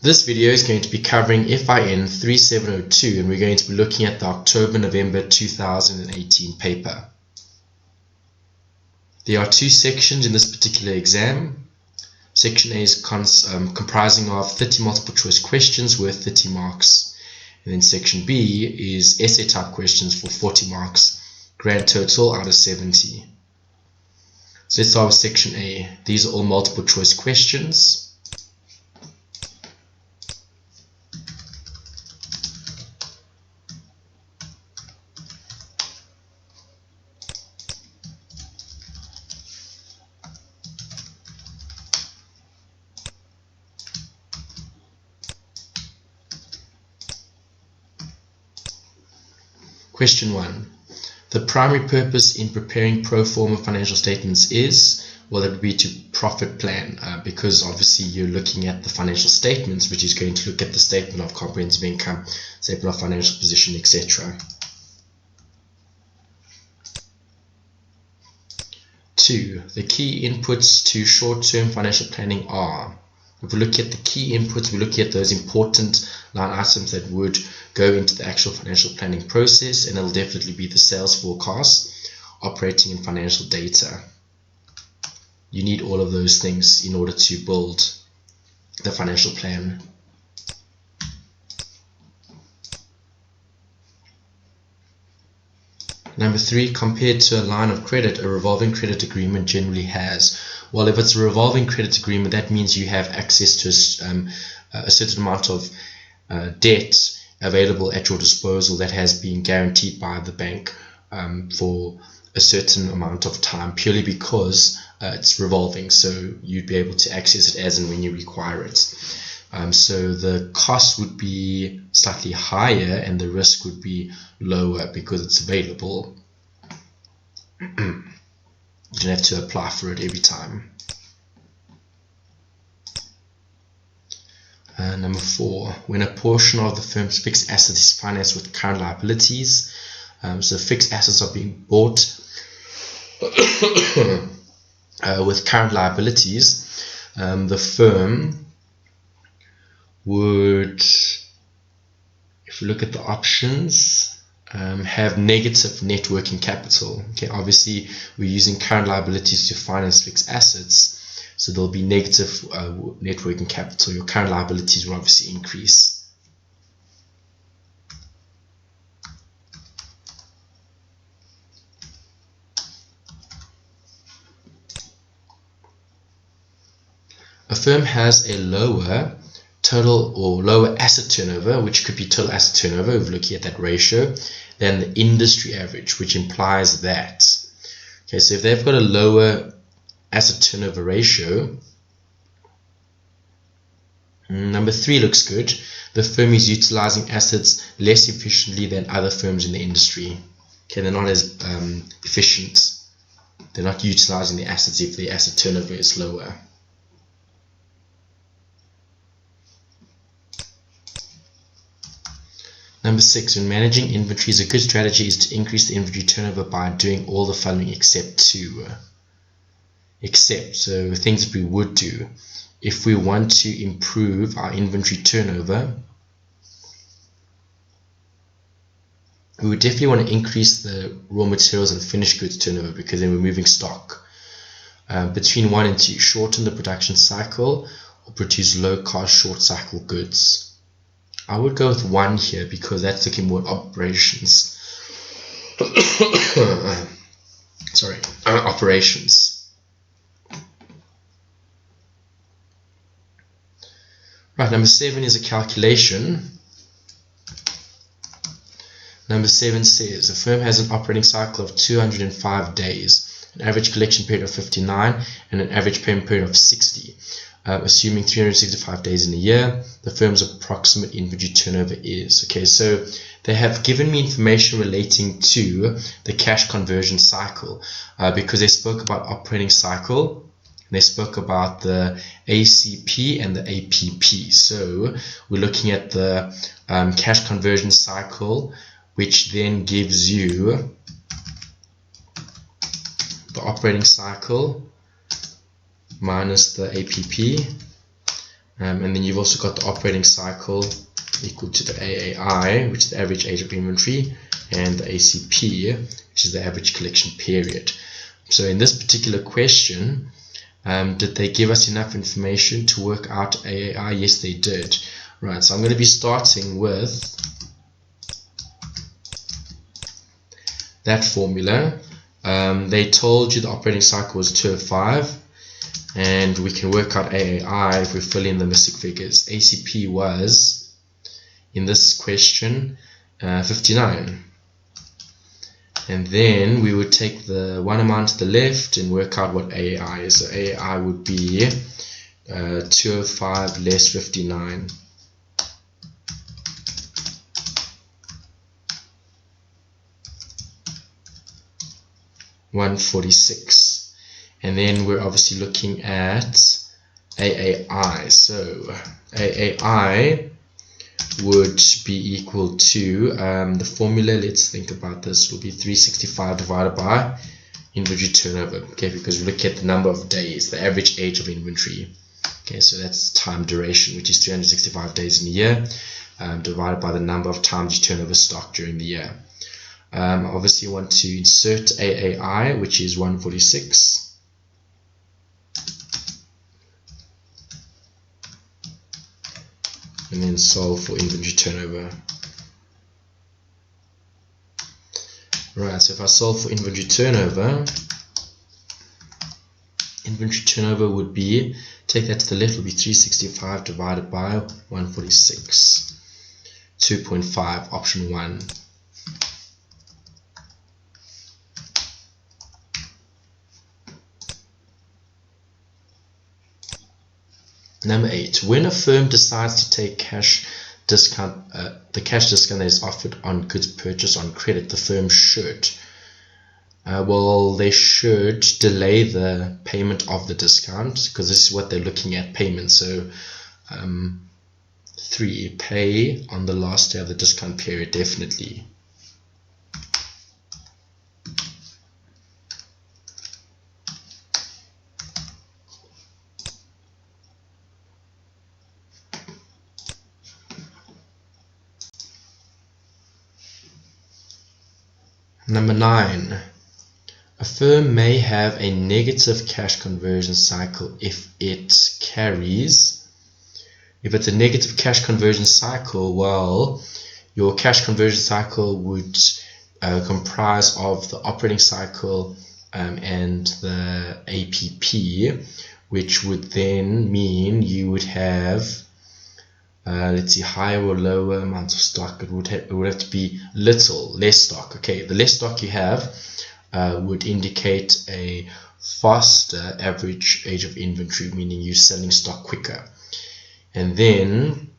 This video is going to be covering FIN3702 and we're going to be looking at the October-November 2018 paper. There are two sections in this particular exam. Section A is comprising of 30 multiple choice questions worth 30 marks. And then section B is essay type questions for 40 marks, grand total out of 70. So let's start with section A. These are all multiple choice questions. Question 1. The primary purpose in preparing pro forma financial statements is, well, it would be to profit plan, because obviously you're looking at the financial statements, which is going to look at the statement of comprehensive income, statement of financial position, etc. 2. The key inputs to short-term financial planning are, if we look at the key inputs, we look at those important line items that would go into the actual financial planning process, and it'll definitely be the sales forecast, operating and financial data. You need all of those things in order to build the financial plan. Number 3, compared to a line of credit, a revolving credit agreement generally has. Well, if it's a revolving credit agreement, that means you have access to a certain amount of debt available at your disposal that has been guaranteed by the bank for a certain amount of time, purely because it's revolving, so you'd be able to access it as and when you require it. So the cost would be slightly higher and the risk would be lower because it's available. You don't have to apply for it every time. Number 4, when a portion of the firm's fixed assets is financed with current liabilities, so fixed assets are being bought with current liabilities, the firm would, if we look at the options, have negative net working capital. Okay, obviously we're using current liabilities to finance fixed assets, so there'll be negative net working capital. Your current liabilities will obviously increase. A firm has a lower total or lower asset turnover, which could be total asset turnover, if we're looking at that ratio, than the industry average, which implies that. Okay, so if they've got a lower asset turnover ratio, number 3 looks good. The firm is utilizing assets less efficiently than other firms in the industry. Okay, they're not as efficient. They're not utilizing the assets if the asset turnover is lower. Number 6, when managing inventories, a good strategy is to increase the inventory turnover by doing all the following except, so things that we would do. If we want to improve our inventory turnover, we would definitely want to increase the raw materials and finished goods turnover, because then we're moving stock. Between 1 and 2, shorten the production cycle or produce low cost short cycle goods. I would go with 1 here because that's looking more at operations. Operations. Right, number 7 is a calculation. Number 7 says a firm has an operating cycle of 205 days, an average collection period of 59, and an average payment period of 60. Assuming 365 days in a year, the firm's approximate inventory turnover is. Okay, so they have given me information relating to the cash conversion cycle, because they spoke about operating cycle, and they spoke about the ACP and the APP. So we're looking at the cash conversion cycle, which then gives you the operating cycle minus the APP, And then you've also got the operating cycle equal to the AAI, which is the average age of inventory, and the ACP, which is the average collection period. So in this particular question, did they give us enough information to work out AAI? Yes, they did. Right, so I'm going to be starting with that formula. They told you the operating cycle was 205, and we can work out AAI if we fill in the missing figures. ACP was, in this question, 59. And then we would take the one amount to the left and work out what AAI is. So AAI would be 205 less 59. $146. And then we're obviously looking at AAI. So AAI would be equal to the formula. Let's think about this. Will be 365 divided by inventory turnover. Okay, because we look at the number of days, the average age of inventory. Okay, so that's time duration, which is 365 days in a year, divided by the number of times you turn over stock during the year. Obviously you want to insert AAI, which is 146, and then solve for inventory turnover. Right, so if I solve for inventory turnover would be, take that to the left, will be 365 divided by 146, 2.5, option 1. Number 8, when a firm decides to take cash discount, the cash discount that is offered on goods purchased on credit, the firm should, they should delay the payment of the discount, because this is what they're looking at, payment. So 3, pay on the last day of the discount period, definitely. Number 9, a firm may have a negative cash conversion cycle if it's a negative cash conversion cycle. Well, your cash conversion cycle would comprise of the operating cycle and the APP, which would then mean you would have let's see, higher or lower amounts of stock. It would have to be less stock. Okay, the less stock you have would indicate a faster average age of inventory, meaning you're selling stock quicker. And then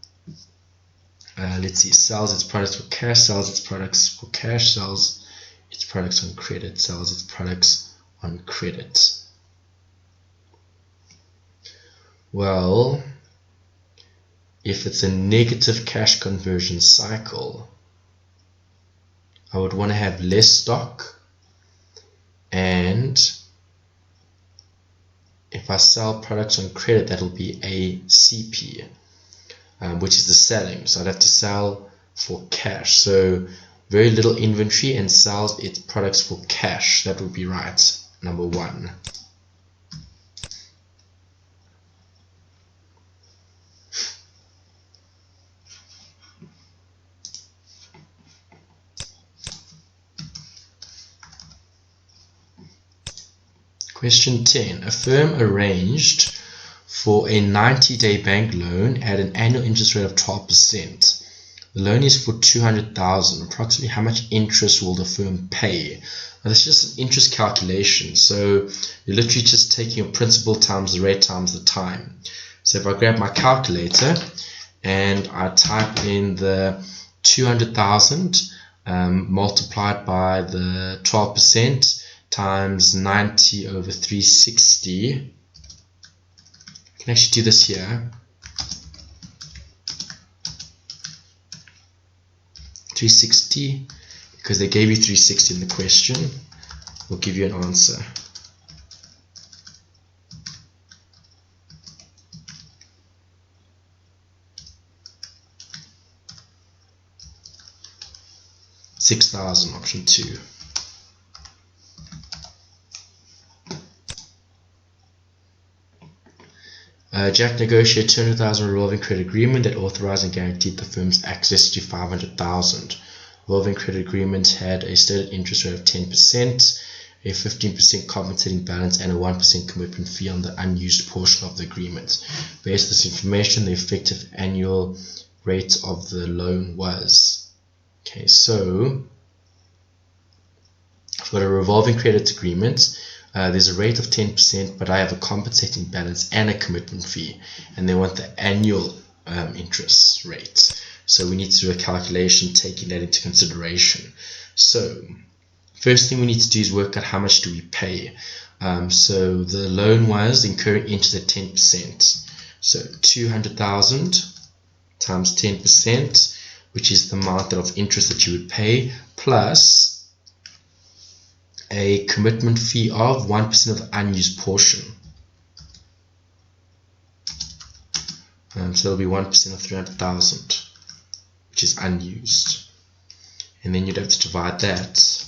let's see, sells its products for cash, sells its products for cash, sells its products on credit, sells its products on credit. Well, if it's a negative cash conversion cycle, I would want to have less stock, and if I sell products on credit, that will be ACP, which is the selling. So I'd have to sell for cash. So very little inventory and sells its products for cash. That would be right, number 1. Question 10. A firm arranged for a 90-day bank loan at an annual interest rate of 12%. The loan is for $200,000. Approximately how much interest will the firm pay? Now, that's just an interest calculation. So you're literally just taking your principal times the rate times the time. So if I grab my calculator and I type in the 200,000 multiplied by the 12%, times 90 over 360. I can actually do this here. 360, because they gave you 360 in the question, will give you an answer. 6,000, option 2. Jack negotiated 200,000 revolving credit agreement that authorized and guaranteed the firm's access to 500,000. Revolving credit agreement had a stated interest rate of 10%, a 15% compensating balance, and a 1% commitment fee on the unused portion of the agreement. Based on this information, the effective annual rate of the loan was. Okay, so I've got a revolving credit agreement. There's a rate of 10%, but I have a compensating balance and a commitment fee, and they want the annual interest rate. So we need to do a calculation taking that into consideration. So first thing we need to do is work out how much do we pay. So the loan was incurring into the 10%. So 200,000 times 10%, which is the amount of interest that you would pay, plus a commitment fee of 1% of the unused portion. So it'll be 1% of 300,000, which is unused. And then you'd have to divide that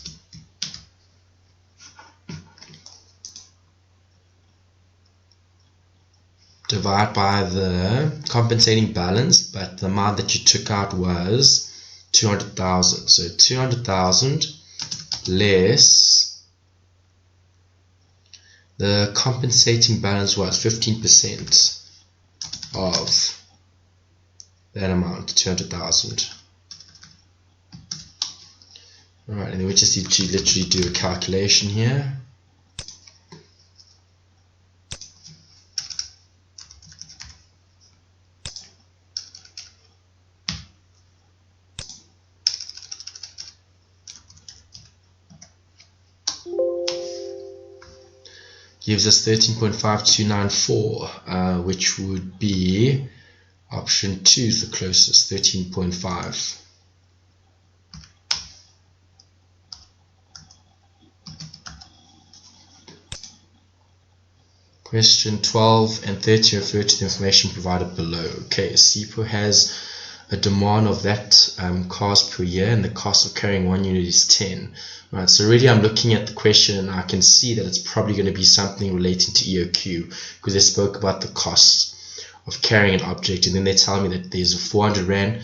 by the compensating balance, but the amount that you took out was 200,000. So 200,000 less the compensating balance was 15% of that amount, 200,000. Alright, and then we just need to literally do a calculation here. Gives us 13.5294, which would be option 2 is the closest, 13.5. Question 12 and 13 refer to the information provided below. Okay, SIPO has a demand of that cars per year, and the cost of carrying 1 unit is 10. Right, so really I'm looking at the question and I can see that it's probably going to be something relating to EOQ, because they spoke about the cost of carrying an object, and then they tell me that there's a 400 Rand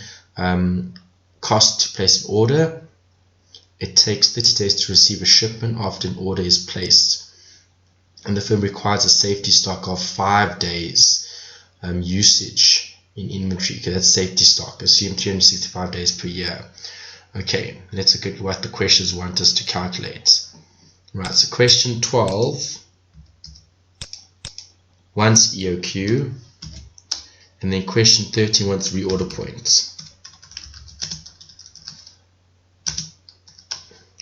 cost to place an order. It takes 30 days to receive a shipment after an order is placed, and the firm requires a safety stock of 5 days usage in inventory. Okay, that's safety stock. Assume 365 days per year. Okay, let's look at what the questions want us to calculate. Right, so question 12 wants EOQ, and then question 13 wants reorder points.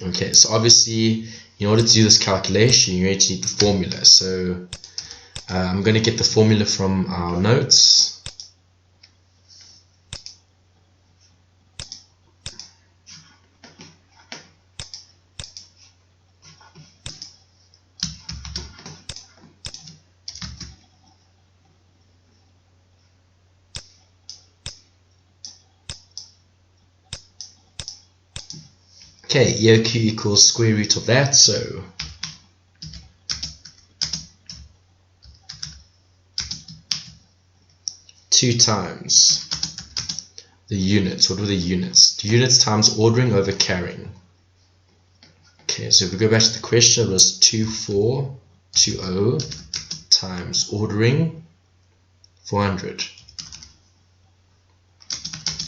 Okay, so obviously in order to do this calculation you need the formula. So I'm going to get the formula from our notes. Okay, EOQ equals square root of that, so two times the units. What were the units? The units times ordering over carrying. Okay, so if we go back to the question, it was 2420 times ordering 400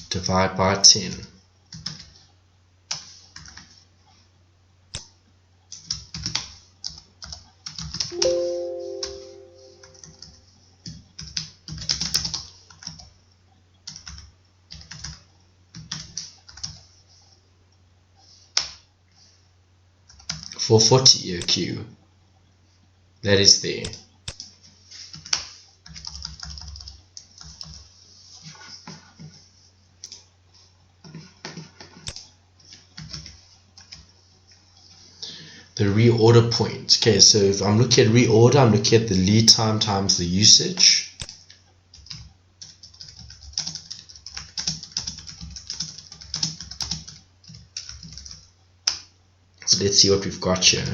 divide by 10. For 40 EOQ, that is there. The reorder point. Okay, so if I'm looking at reorder, I'm looking at the lead time times the usage. So let's see what we've got here.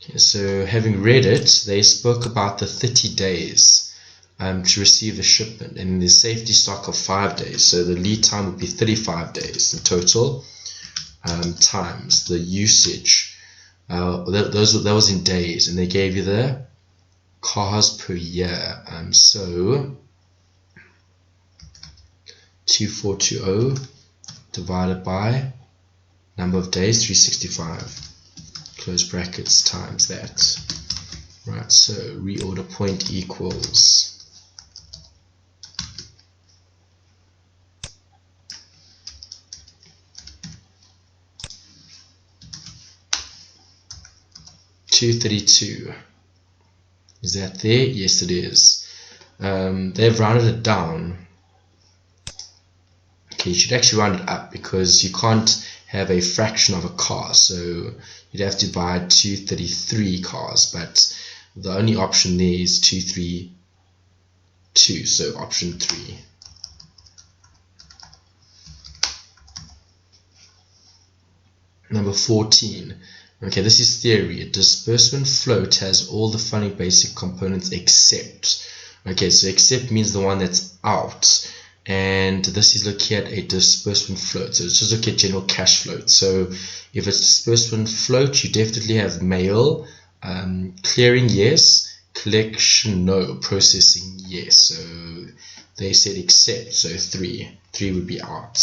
Okay, so having read it, they spoke about the 30 days to receive the shipment, and the safety stock of 5 days. So the lead time would be 35 days in total, times the usage. That was in days, and they gave you the cars per year. So 2420 divided by number of days, 365, close brackets, times that. Right, so reorder point equals 232. Is that there? Yes, it is. They've rounded it down. Okay, you should actually round it up because you can't have a fraction of a car, so you'd have to buy 233 cars, but the only option there is 232, so option 3. Number 14. Okay, this is theory. A disbursement float has all the following basic components except. Okay, so except means the one that's out, and this is looking at a disbursement float. So let's just look at general cash float. So if it's disbursement float, you definitely have mail, clearing yes, collection no, processing yes. So they said except, so 3 would be out.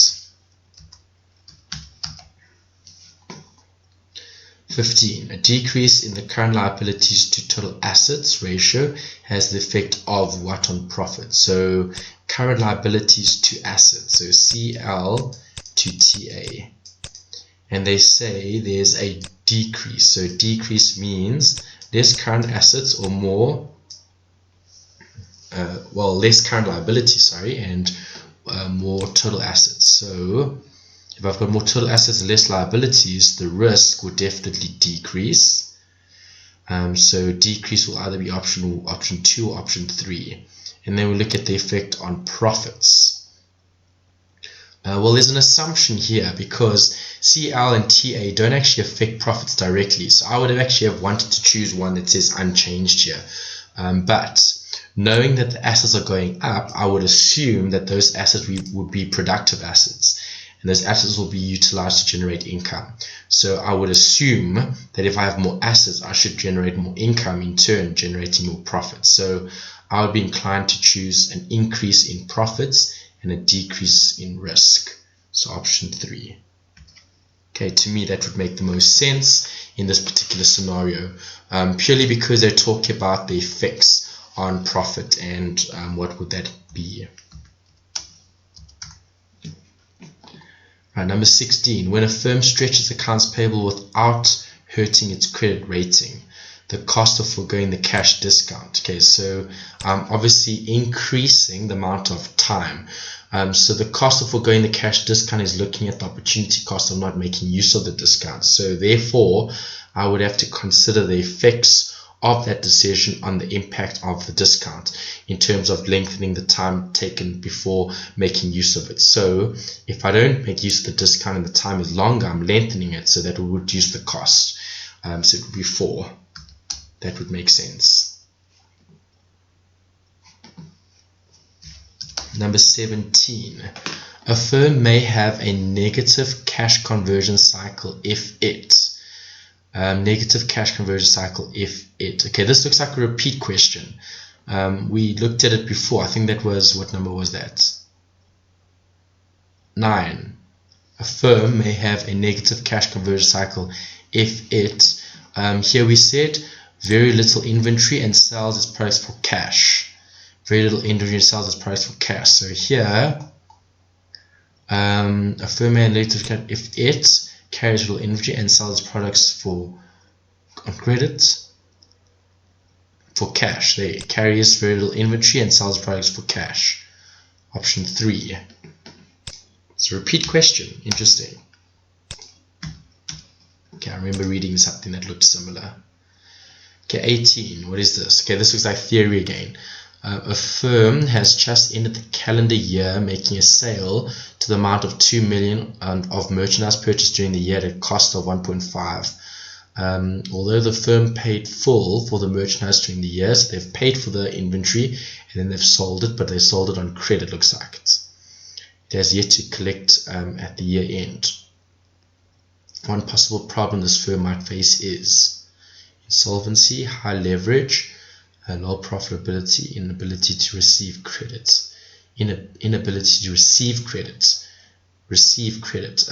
15. A decrease in the current liabilities to total assets ratio has the effect of what on profit? So current liabilities to assets, so CL to TA. And they say there's a decrease. So decrease means less current assets or more, less current liabilities, sorry, and more total assets. So if I've got more total assets and less liabilities, the risk will definitely decrease. So decrease will either be option 2 or option 3. And then we look at the effect on profits. Well, there's an assumption here because CL and TA don't actually affect profits directly. So I would have actually wanted to choose one that says unchanged here. But knowing that the assets are going up, I would assume that those assets would be productive assets. And those assets will be utilized to generate income. So I would assume that if I have more assets, I should generate more income, in turn generating more profits. So I would be inclined to choose an increase in profits and a decrease in risk. So option 3. Okay, to me that would make the most sense in this particular scenario, purely because they're talking about the effects on profit and what would that be. Right, number 16. When a firm stretches accounts payable without hurting its credit rating, the cost of foregoing the cash discount. Okay, so obviously increasing the amount of time. So the cost of foregoing the cash discount is looking at the opportunity cost of not making use of the discount. So therefore, I would have to consider the effects of that decision on the impact of the discount in terms of lengthening the time taken before making use of it. So if I don't make use of the discount and the time is longer, I'm lengthening it, so that will reduce the cost. So it would be 4. That would make sense. Number 17. A firm may have a negative cash conversion cycle if it. Negative cash conversion cycle if it. Okay, this looks like a repeat question. We looked at it before. I think that was, what number was that? 9. A firm may have a negative cash conversion cycle if it. Here we said very little inventory and sells its products for cash. Very little inventory and sells its products for cash. So here, a firm may have a negative cash if it carries little inventory and sells its products on credit for cash. There, it carries very little inventory and sells products for cash. Option 3. It's a repeat question. Interesting. Okay, I remember reading something that looked similar. Okay, 18. What is this? Okay, this looks like theory again. A firm has just ended the calendar year making a sale to the amount of 2 million of merchandise purchased during the year at a cost of 1.5. Although the firm paid full for the merchandise during the year, so they've paid for the inventory and then they've sold it, but they sold it on credit, looks like it has yet to collect at the year end. One possible problem this firm might face is insolvency, high leverage, low profitability, inability to receive credits, inability to receive credits. Receive credit.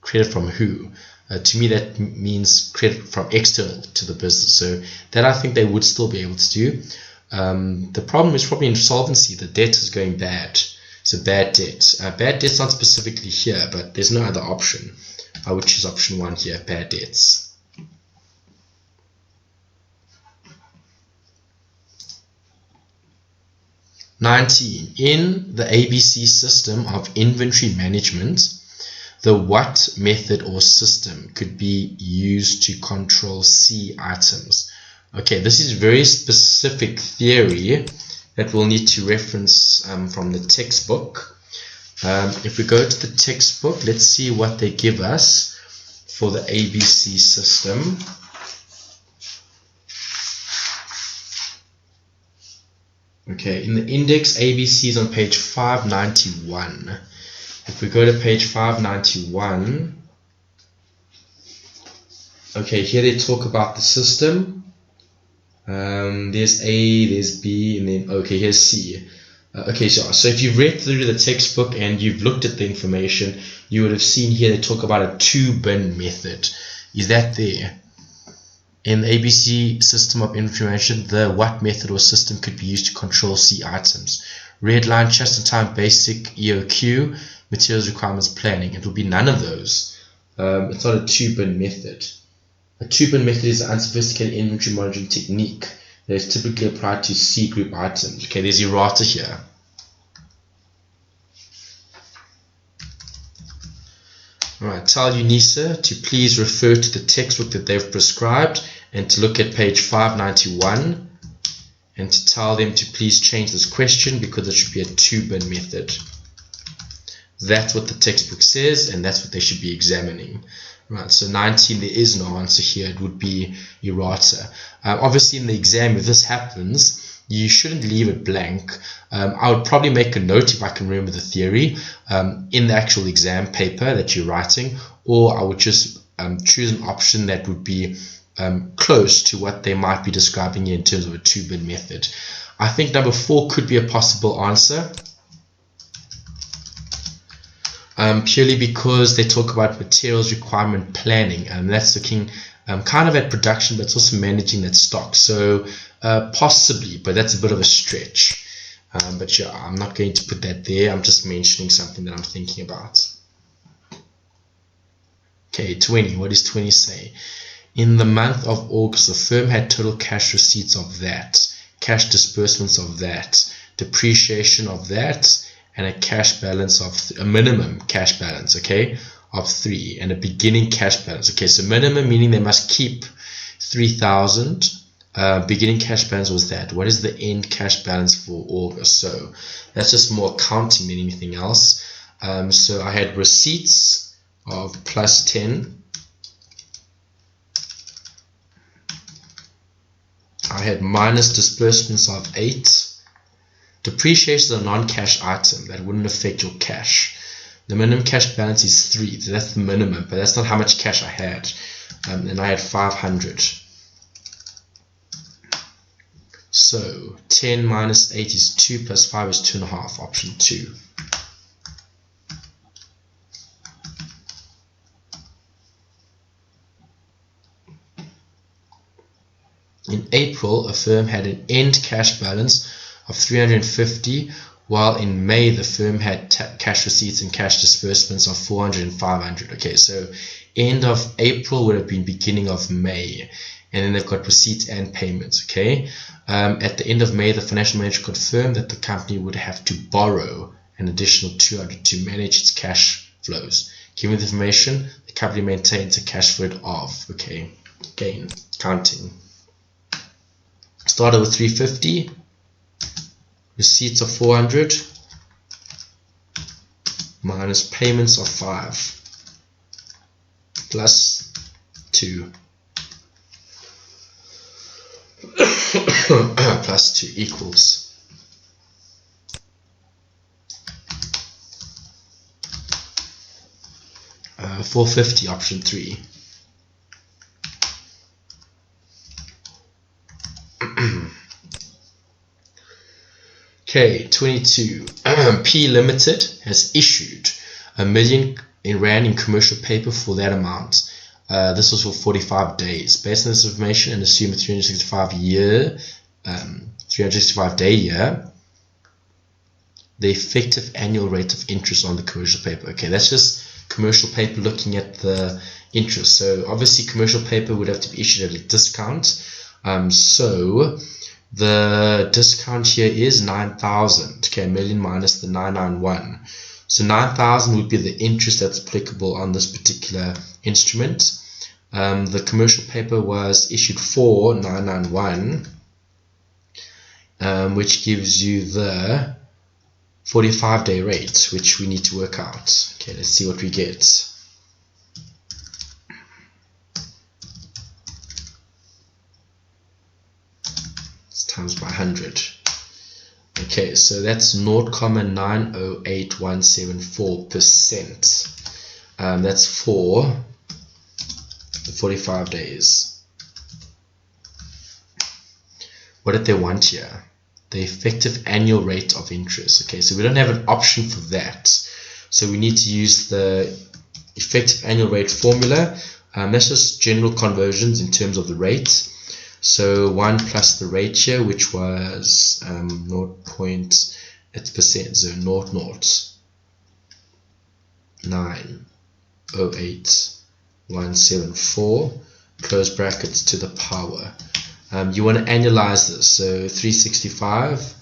Credit from who? To me, that means credit from external to the business. So that I think they would still be able to do. The problem is probably insolvency. The debt is going bad. So bad debt. Bad debt's not specifically here, but there's no other option. I would choose option 1 here, bad debts. (19) In the ABC system of inventory management, the what method or system could be used to control C items? Okay, this is very specific theory that we'll need to reference from the textbook. If we go to the textbook, let's see what they give us for the ABC system. Okay, in the index, ABC is on page 591. If we go to page 591, okay, here they talk about the system. There's A, there's B, and then, okay, here's C. Okay, so if you've read through the textbook and you've looked at the information, you would have seen here they talk about a 2-bin method. Is that there? In the ABC system of information, the what method or system could be used to control C items? Red line, just-in-time, basic, EOQ, materials requirements, planning. It will be none of those. It's not a 2-bin method. A 2-bin method is an unsophisticated inventory monitoring technique that is typically applied to C group items. Okay, there's errata here. Alright, tell UNISA to please refer to the textbook that they've prescribed and to look at page 591 and to tell them to please change this question because it should be a 2-bin method. That's what the textbook says and that's what they should be examining. Right, so 19, there is no answer here. It would be errata. Obviously in the exam, if this happens, you shouldn't leave it blank. I would probably make a note, if I can remember the theory, in the actual exam paper that you're writing, or I would just choose an option that would be close to what they might be describing here in terms of a 2-bin method. I think number 4 could be a possible answer, purely because they talk about materials requirement planning, and that's looking kind of at production, but it's also managing that stock. So possibly, but that's a bit of a stretch. But yeah, I'm not going to put that there. I'm just mentioning something that I'm thinking about. Okay, 20. What does 20 say? In the month of August, the firm had total cash receipts of that, cash disbursements of that, depreciation of that, and a cash balance of a minimum cash balance, okay, of 3, and a beginning cash balance. Okay, so minimum meaning they must keep 3,000. Beginning cash balance was that. What is the end cash balance for August? So that's just more accounting than anything else. So I had receipts of plus 10. I had minus disbursements of 8. Depreciation is a non-cash item that wouldn't affect your cash. The minimum cash balance is 3. So that's the minimum, but that's not how much cash I had. And I had 500. So 10 minus 8 is 2 plus 5 is 2.5, option 2. In April, a firm had an end cash balance of 350, while in May the firm had cash receipts and cash disbursements of 400 and 500. Okay, so end of April would have been beginning of May, and then they've got receipts and payments. Okay, at the end of May, the financial manager confirmed that the company would have to borrow an additional 200 to manage its cash flows. Given the information, the company maintains a cash flow of, okay, again, counting. Started with 350, receipts of 400 minus payments of 5 plus 2 plus 2 equals 450, option 3. Okay, 22. P Limited has issued R1 million in commercial paper for that amount. This was for 45 days. Based on this information and assume a 365 day year, the effective annual rate of interest on the commercial paper. Okay, that's just commercial paper looking at the interest. So obviously commercial paper would have to be issued at a discount. So the discount here is 9,000. Okay, 1 million minus the 991. So 9,000 would be the interest that's applicable on this particular instrument. The commercial paper was issued for 991, which gives you the 45-day rate, which we need to work out. Okay, let's see what we get. It's times by 100. Okay, so that's 0.908174%. That's for the 45 days. What did they want here? The effective annual rate of interest. Okay, so we don't have an option for that, so we need to use the effective annual rate formula. That's just general conversions in terms of the rate. So 1 plus the rate here, which was 0.8%, so 0.908174 close brackets to the power. You want to annualize this, so 365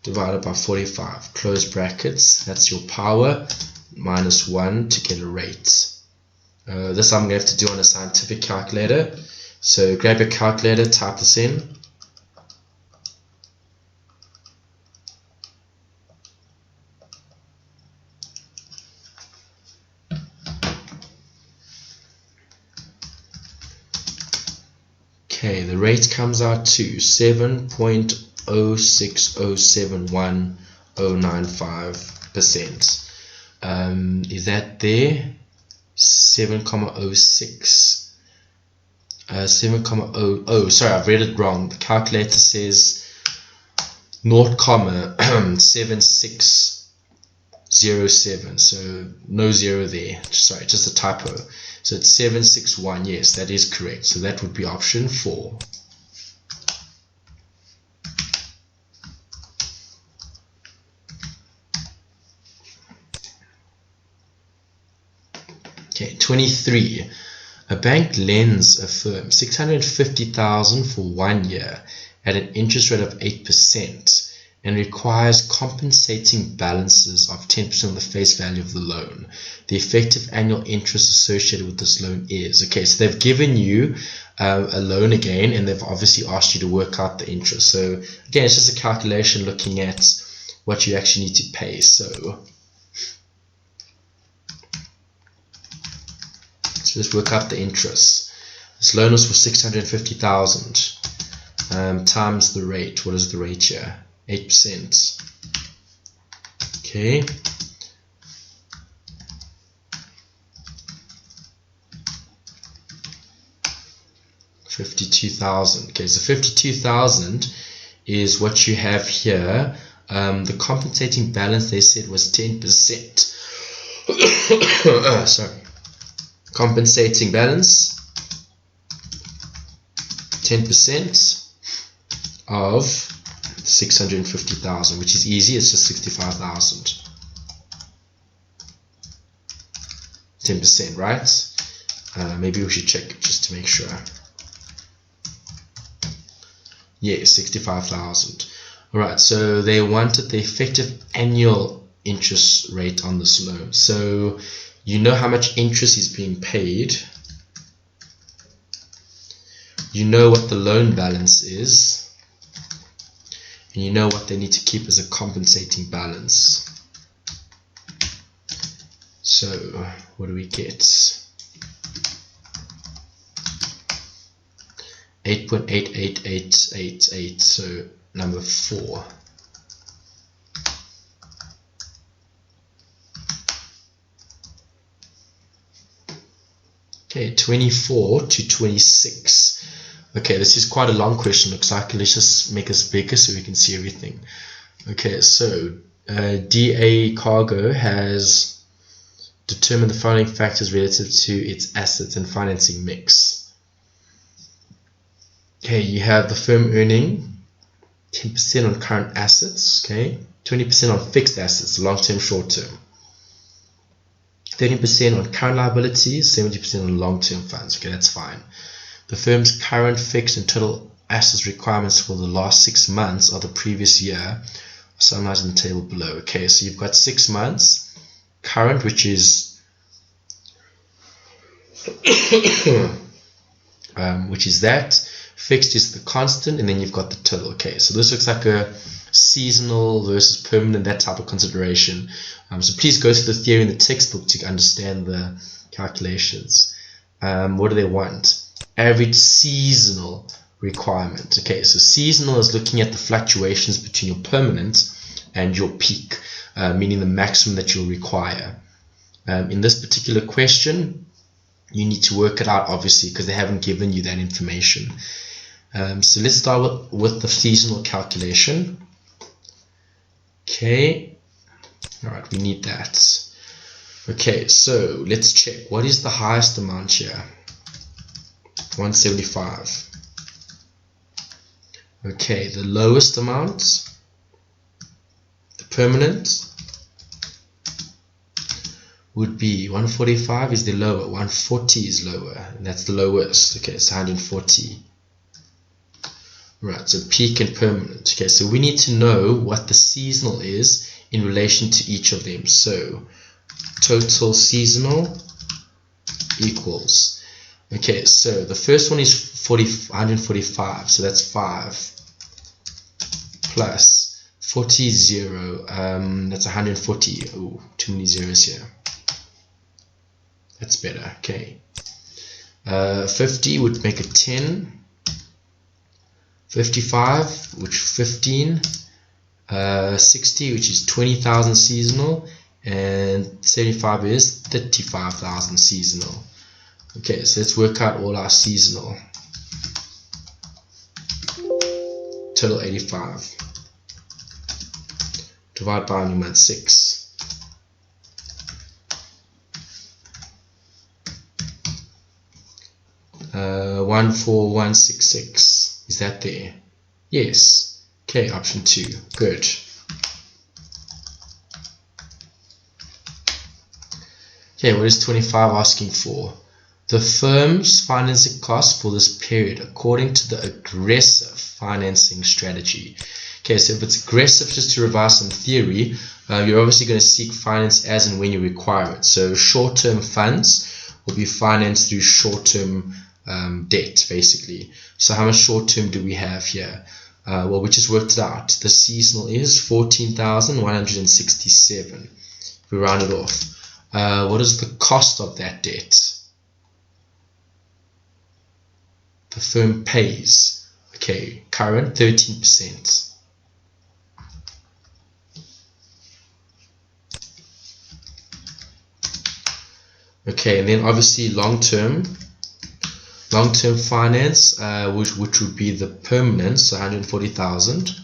divided by 45 close brackets, that's your power, minus 1 to get a rate. This I'm going to have to do on a scientific calculator, so grab your calculator, type this in. Okay, the rate comes out to 7.06071.095%. Is that there? 7.06. 7.00. Sorry, I've read it wrong. The calculator says 0.7607. So no zero there. Sorry, just a typo. So it's 761. Yes, that is correct. So that would be option 4. Okay, 23. A bank lends a firm 650,000 for 1 year at an interest rate of 8% and requires compensating balances of 10% of the face value of the loan. The effective annual interest associated with this loan is, okay, so they've given you a loan again, and they've obviously asked you to work out the interest. So again, it's just a calculation looking at what you actually need to pay. So let's work out the interest. This loan was for 650,000 times the rate. What is the rate here? 8%. Okay. $52,000. Okay, so 52,000 is what you have here. The compensating balance they said was 10%. Sorry. Compensating balance 10% of 650,000, which is easy. It's just 65,000. 10%, right? Maybe we should check it just to make sure. Yeah, 65,000. All right. So they wanted the effective annual interest rate on this loan. So you know how much interest is being paid. You know what the loan balance is. and you know what they need to keep as a compensating balance. So what do we get? 8.88888, so number 4. Okay, 24 to 26. Okay, this is quite a long question. Looks like let's just make this bigger so we can see everything. Okay, so DA Cargo has determined the following factors relative to its assets and financing mix. Okay, you have the firm earning 10% on current assets, okay, 20% on fixed assets, long-term, short-term, 30% on current liabilities, 70% on long-term funds. Okay, that's fine. The firm's current fixed and total assets requirements for the last 6 months of the previous year are summarized in the table below. Okay, so you've got 6 months current, which is that. Fixed is the constant, and then you've got the total. Okay, so this looks like a seasonal versus permanent, that type of consideration. So please go through the theory in the textbook to understand the calculations. What do they want? Average seasonal requirement. Okay, so seasonal is looking at the fluctuations between your permanent and your peak, meaning the maximum that you'll require. In this particular question, you need to work it out, obviously, because they haven't given you that information. So let's start with the seasonal calculation. Okay, all right, we need that. Okay, so let's check. What is the highest amount here? 175. Okay, the lowest amount, the permanent, would be 145 is the lower, 140 is lower, and that's the lowest. Okay, it's 140. Right, so peak and permanent. Okay, so we need to know what the seasonal is in relation to each of them. So total seasonal equals. Okay, so the first one is 145, so that's 5 plus 40 is 0. That's 140. Oh, too many zeros here. That's better. Okay. 50 would make it 10. 55, which 15. 60, which is 20,000 seasonal, and 75 is 35,000 seasonal. Okay, so let's work out all our seasonal. Total 85. Divide by new month 6. Uh, 14166. Is that there? Yes. Okay, option 2. Good. Okay, what is 25 asking for? The firm's financing costs for this period according to the aggressive financing strategy. Okay, so if it's aggressive, just to revise some theory, you're obviously going to seek finance as and when you require it. So short-term funds will be financed through short-term debt, basically. So how much short-term do we have here? Well, we just worked it out. The seasonal is 14,167. If we round it off, what is the cost of that debt? The firm pays. Okay, current 13%. Okay, and then obviously long-term finance, which would be the permanent, so 140,000.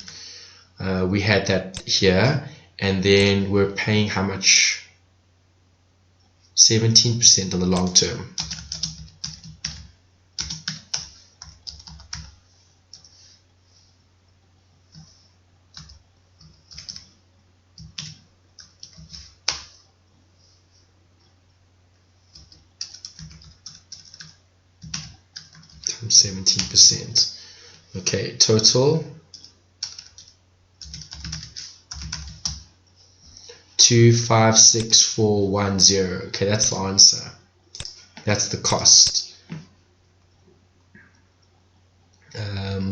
We had that here, and then we're paying how much? 17% on the long term. Times 17%. Okay, total 256410. Okay, that's the answer. That's the cost.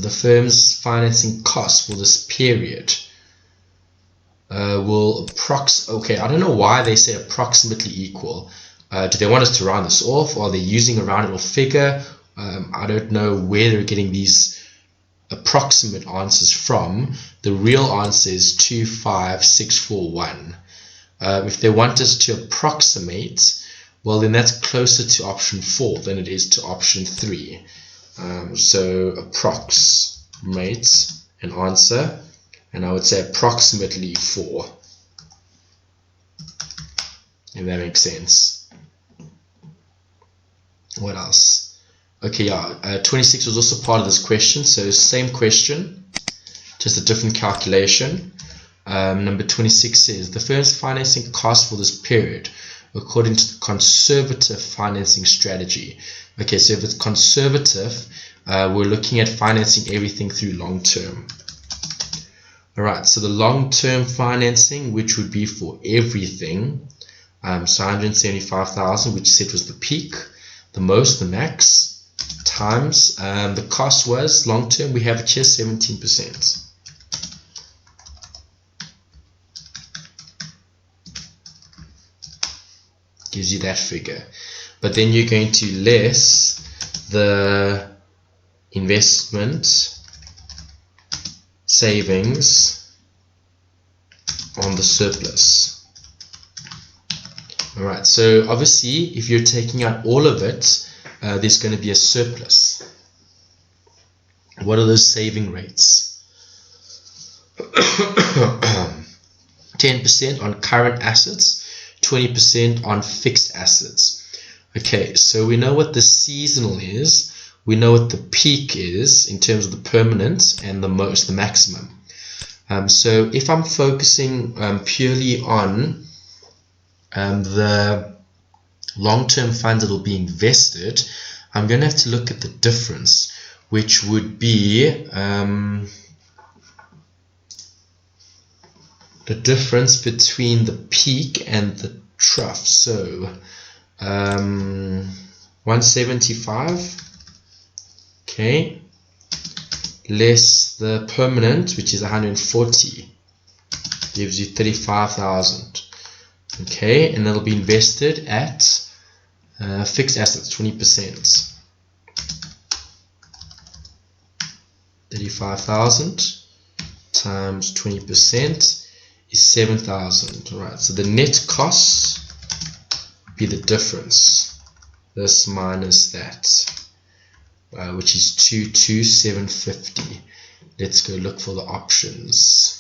the firm's financing costs for this period will okay, I don't know why they say approximately equal. Do they want us to round this off, or are they using a rounded off figure? I don't know where they're getting these approximate answers from. The real answer is 25641. If they want us to approximate, well, then that's closer to option 4 than it is to option 3. So approximate an answer, and I would say approximately 4, if that makes sense. What else? Okay, yeah, 26 was also part of this question, so same question, just a different calculation. Number 26 says, the firm's financing cost for this period, according to the conservative financing strategy. Okay, so if it's conservative, we're looking at financing everything through long term. Alright, so the long term financing, which would be for everything, so 175,000, which said was the peak, the most, the max, times the cost was long term, we have it here 17%. Gives you that figure. But then you're going to less the investment savings on the surplus. Alright, so obviously if you're taking out all of it, there's going to be a surplus. What are those saving rates? 10% on current assets, 20% on fixed assets. Okay, so we know what the seasonal is, we know what the peak is in terms of the permanent, and the most, the maximum. So if I'm focusing purely on the long-term funds that will be invested, I'm going to have to look at the difference, which would be the difference between the peak and the trough. So 175, okay, less the permanent, which is 140, gives you 35,000. Okay, and that'll be invested at fixed assets, 20%. 35,000 times 20% is 7,000. Right, so the net cost would be the difference, this minus that, which is 22,750. Let's go look for the options.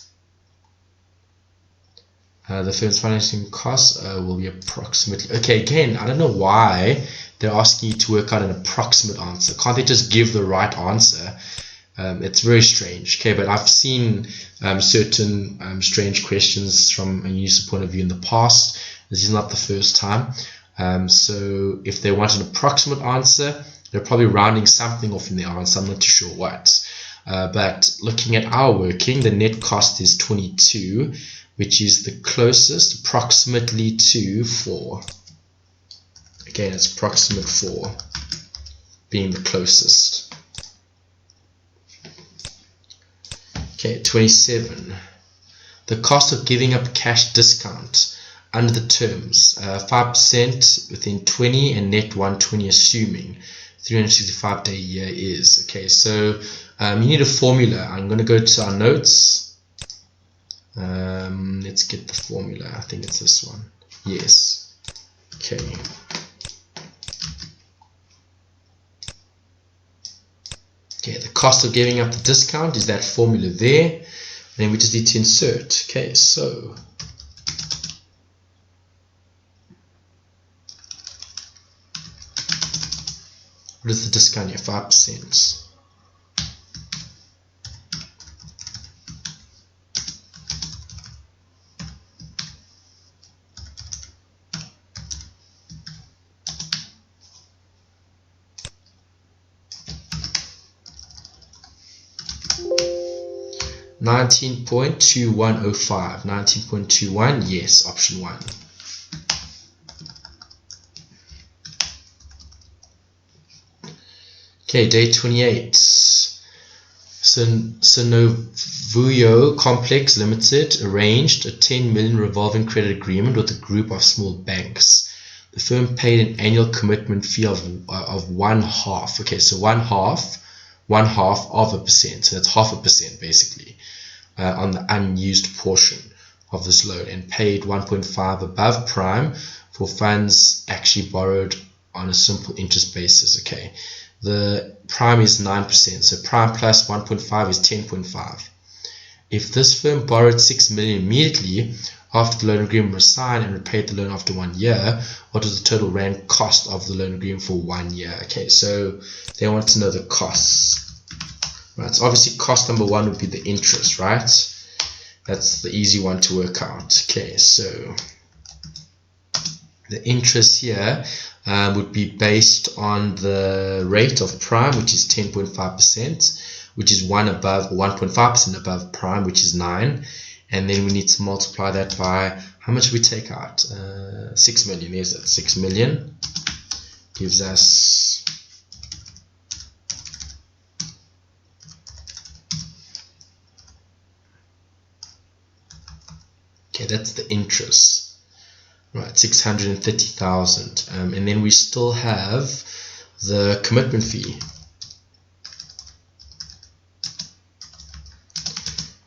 The firm's financing costs will be approximately. Okay, again, I don't know why they're asking you to work out an approximate answer. Can't they just give the right answer? It's very strange. Okay, but I've seen certain strange questions from a user point of view in the past. This is not the first time. So if they want an approximate answer, they're probably rounding something off in their answer. I'm not too sure what. But looking at our working, the net cost is 22, which is the closest, approximately to 4. Again, it's approximate 4 being the closest. Okay, 27. The cost of giving up cash discount under the terms, 5% within 20 and net 120 assuming 365-day year is. Okay, so you need a formula. I'm going to go to our notes. Let's get the formula. I think it's this one. Yes. Okay. Okay, the cost of giving up the discount is that formula there. Then we just need to insert. Okay, so what is the discount here? 5%. $19.2105. 19.21, yes, option 1. Okay, day 28. Synovuyo Complex Limited arranged a 10 million revolving credit agreement with a group of small banks. The firm paid an annual commitment fee of 1/2. Okay, so one half of a percent. So that's 0.5% basically on the unused portion of this loan, and paid 1.5 above prime for funds actually borrowed on a simple interest basis. Okay, the prime is 9%, so prime plus 1.5 is 10.5. If this firm borrowed 6 million immediately after the loan agreement was signed and repaid the loan after 1 year, what was the total rand cost of the loan agreement for 1 year? Okay, so they want to know the costs. Right, so obviously cost number one would be the interest, right? That's the easy one to work out. Okay, so the interest here would be based on the rate of prime, which is 10.5%, which is 1.5% above prime, which is 9, and then we need to multiply that by how much we take out. 6 million. There's it. 6 million gives us, okay, that's the interest. Right, 630,000, and then we still have the commitment fee,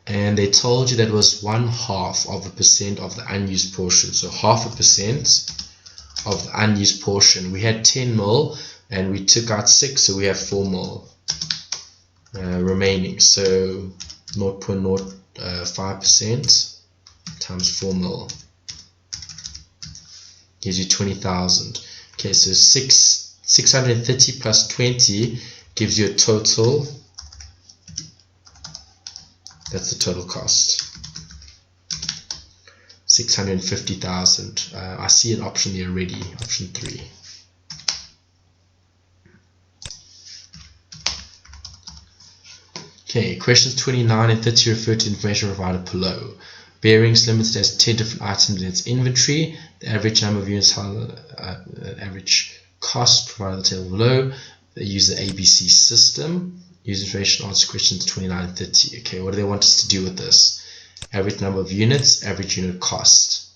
and they told you that was 0.5% of the unused portion. So 0.5% of the unused portion. We had 10 mil and we took out 6, so we have 4 mil remaining. So 0.05% times 4 mil gives you 20,000. Okay, so 630 plus 20 gives you a total. That's the total cost. 650,000. I see an option there already. Option 3. Okay, questions 29 and 30 refer to information provided below. Bearings Limited has 10 different items in its inventory. The average number of units, average cost provided in the table below. They use the ABC system. Use information to answer questions 29 and 30. Okay, what do they want us to do with this? Average number of units, average unit cost.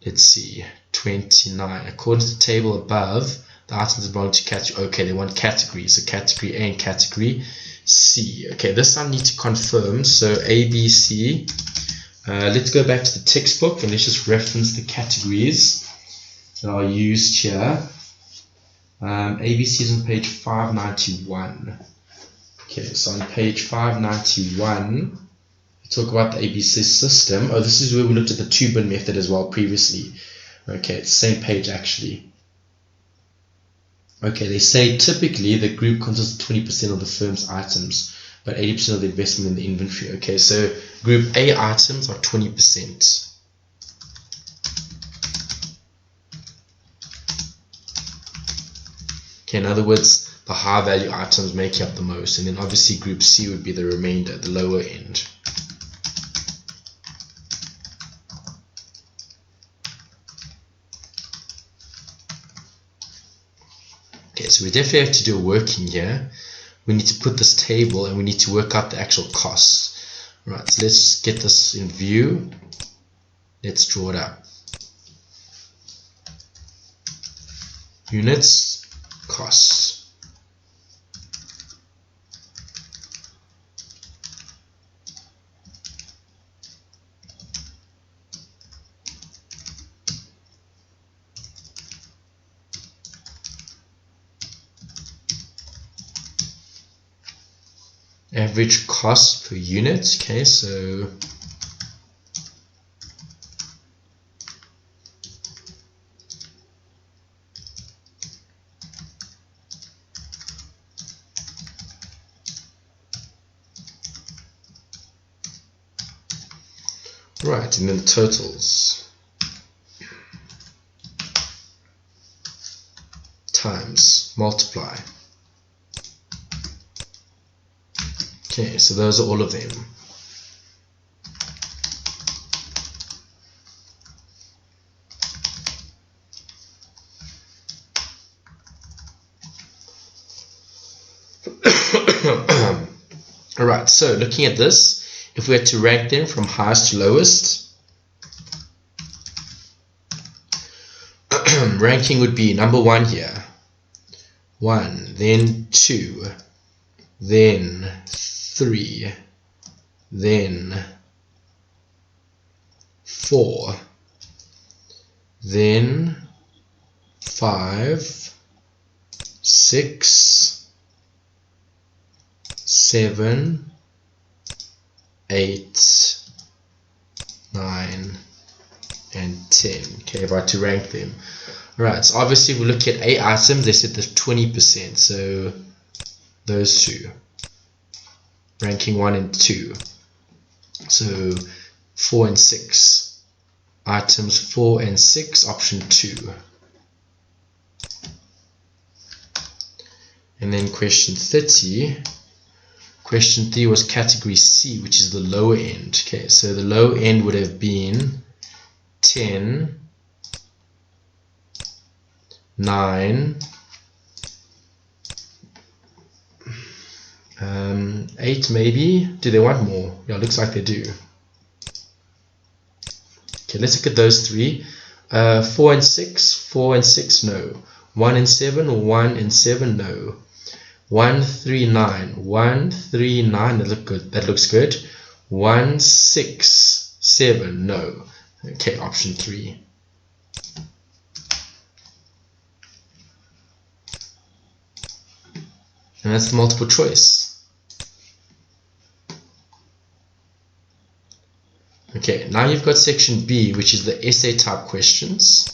Let's see, 29. According to the table above, the items belong to category. Okay, they want categories. So category A and category C. Okay, this I need to confirm. So A, B, C. Let's go back to the textbook and let's just reference the categories that are used here. ABC is on page 591. Okay, so on page 591, we talk about the ABC system. Oh, this is where we looked at the 2-bin method as well previously. Okay, it's the same page actually. Okay, they say typically the group consists of 20% of the firm's items, but 80% of the investment in the inventory. Okay, so group A items are 20%. Okay, in other words, the high value items make up the most, and then obviously group C would be the remainder, the lower end. Okay, so we definitely have to do a working here. We need to put this table and we need to work out the actual costs. Right, so let's get this in view. Let's draw it up. Units, costs. Average cost per unit. Okay, so right, and then the totals times multiply. Okay, so those are all of them. Alright, so looking at this, if we had to rank them from highest to lowest, ranking would be number 1 here, 1, then 2, then 3, then 4, then 5, 6, 7, 8, 9, and 10. Okay, if I had to rank them. Alright, so obviously we look at A items, they said there's 20%, so those two. Ranking 1 and 2. So 4 and 6. Items 4 and 6, option 2. And then question 30. Question 3 was category C, which is the lower end. Okay, so the low end would have been 10, 9, 8 maybe. Do they want more? Yeah, looks like they do. Okay, let's look at those three. 4 and 6, 4 and 6, no. 1 and 7, 1 and 7, no. 1, 3, 9, 1, 3, 9, that looks good. 1, 6, 7, no. Okay, option 3. And that's the multiple choice. Okay, now you've got section B, which is the essay type questions.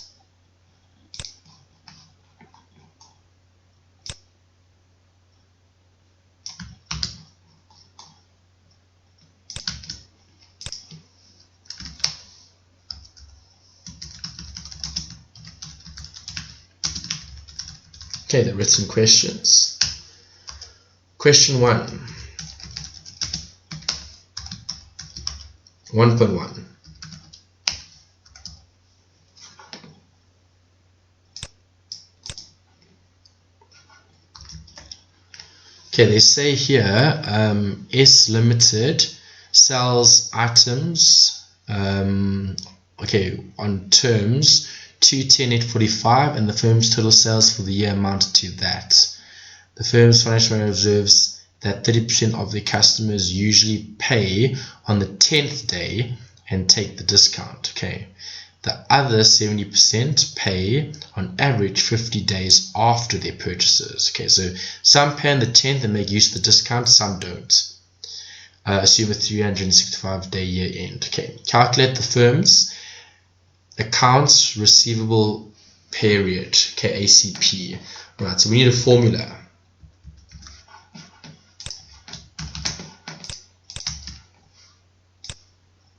Okay, the written questions. Question 1. 1.1. Okay, they say here S Limited sells items on terms 210,845, and the firm's total sales for the year amounted to that. The firm's financial manager observes that 30% of their customers usually pay on the 10th day and take the discount. Okay, the other 70% pay on average 50 days after their purchases. Okay, so some pay on the 10th and make use of the discount, some don't. Assume a 365-day year end. Okay, calculate the firm's accounts receivable period. Okay, ACP. Right, so we need a formula.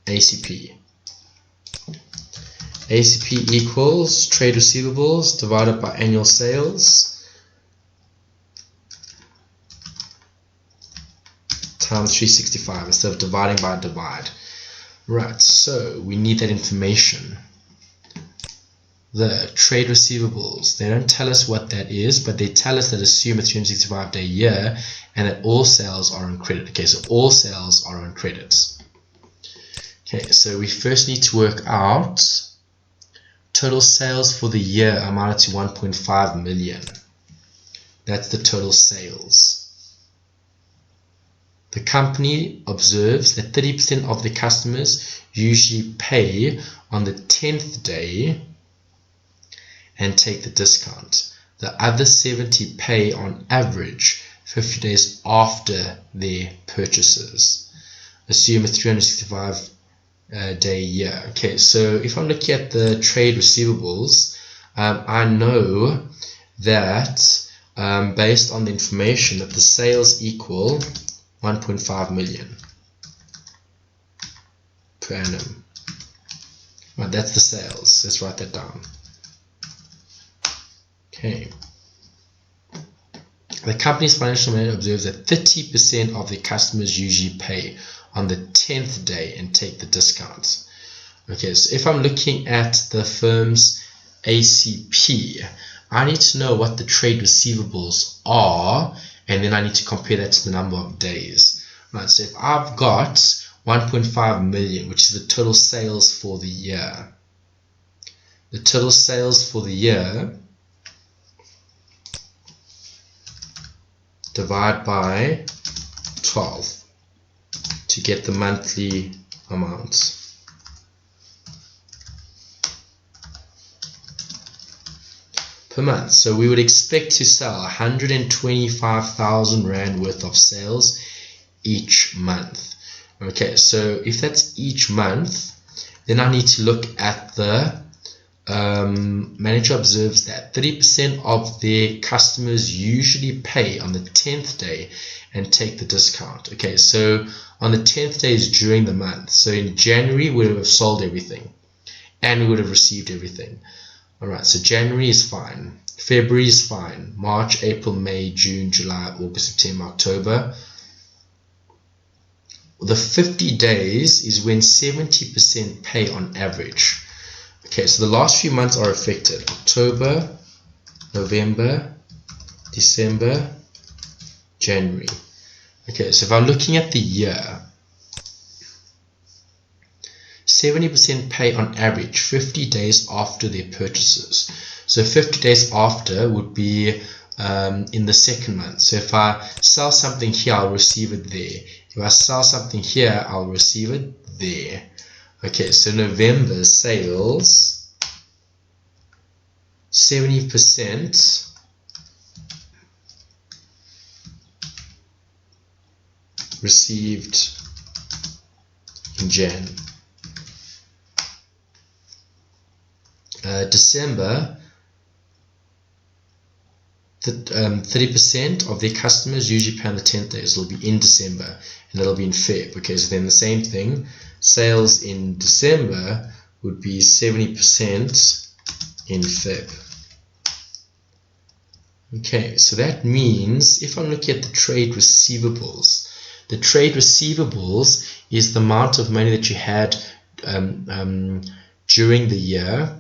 ACP. ACP equals trade receivables divided by annual sales times 365 instead of dividing by divide. Right, so we need that information. The trade receivables, they don't tell us what that is, but they tell us that assume a 365-day year and that all sales are on credit. Okay, so all sales are on credits. Okay, so we first need to work out total sales for the year amounted to 1.5 million. That's the total sales. The company observes that 30% of the customers usually pay on the 10th day and take the discount. The other 70 pay on average 50 days after their purchases. Assume a 365-day year. Okay, so if I'm looking at the trade receivables, I know that based on the information that the sales equal 1.5 million per annum. Right, that's the sales. Let's write that down. Okay. The company's financial manager observes that 30% of their customers usually pay on the 10th day and take the discounts. Okay, so if I'm looking at the firm's ACP, I need to know what the trade receivables are, and then I need to compare that to the number of days. Right, so if I've got 1.5 million, which is the total sales for the year, the total sales for the year divide by 12 to get the monthly amount. Per month. So we would expect to sell 125,000 Rand worth of sales each month. Okay, so if that's each month, then I need to look at the manager observes that 30% of their customers usually pay on the 10th day and take the discount. Okay, so on the 10th day is during the month. So in January we would have sold everything and we would have received everything. Alright, so January is fine, February is fine, March, April, May, June, July, August, September, October. The 50 days is when 70% pay on average. Okay, so the last few months are affected. October, November, December, January. Okay, so if I'm looking at the year, 70% pay on average 50 days after their purchases. So 50 days after would be in the second month. So if I sell something here, I'll receive it there. If I sell something here, I'll receive it there. Okay, so November sales, 70% received in Jan. December, 30% of their customers usually pay on the 10th day, so it'll be in December, and it'll be in Feb. Okay, so then the same thing, sales in December would be 70% in Feb. Okay, so that means if I'm looking at the trade receivables, the trade receivables is the amount of money that you had during the year.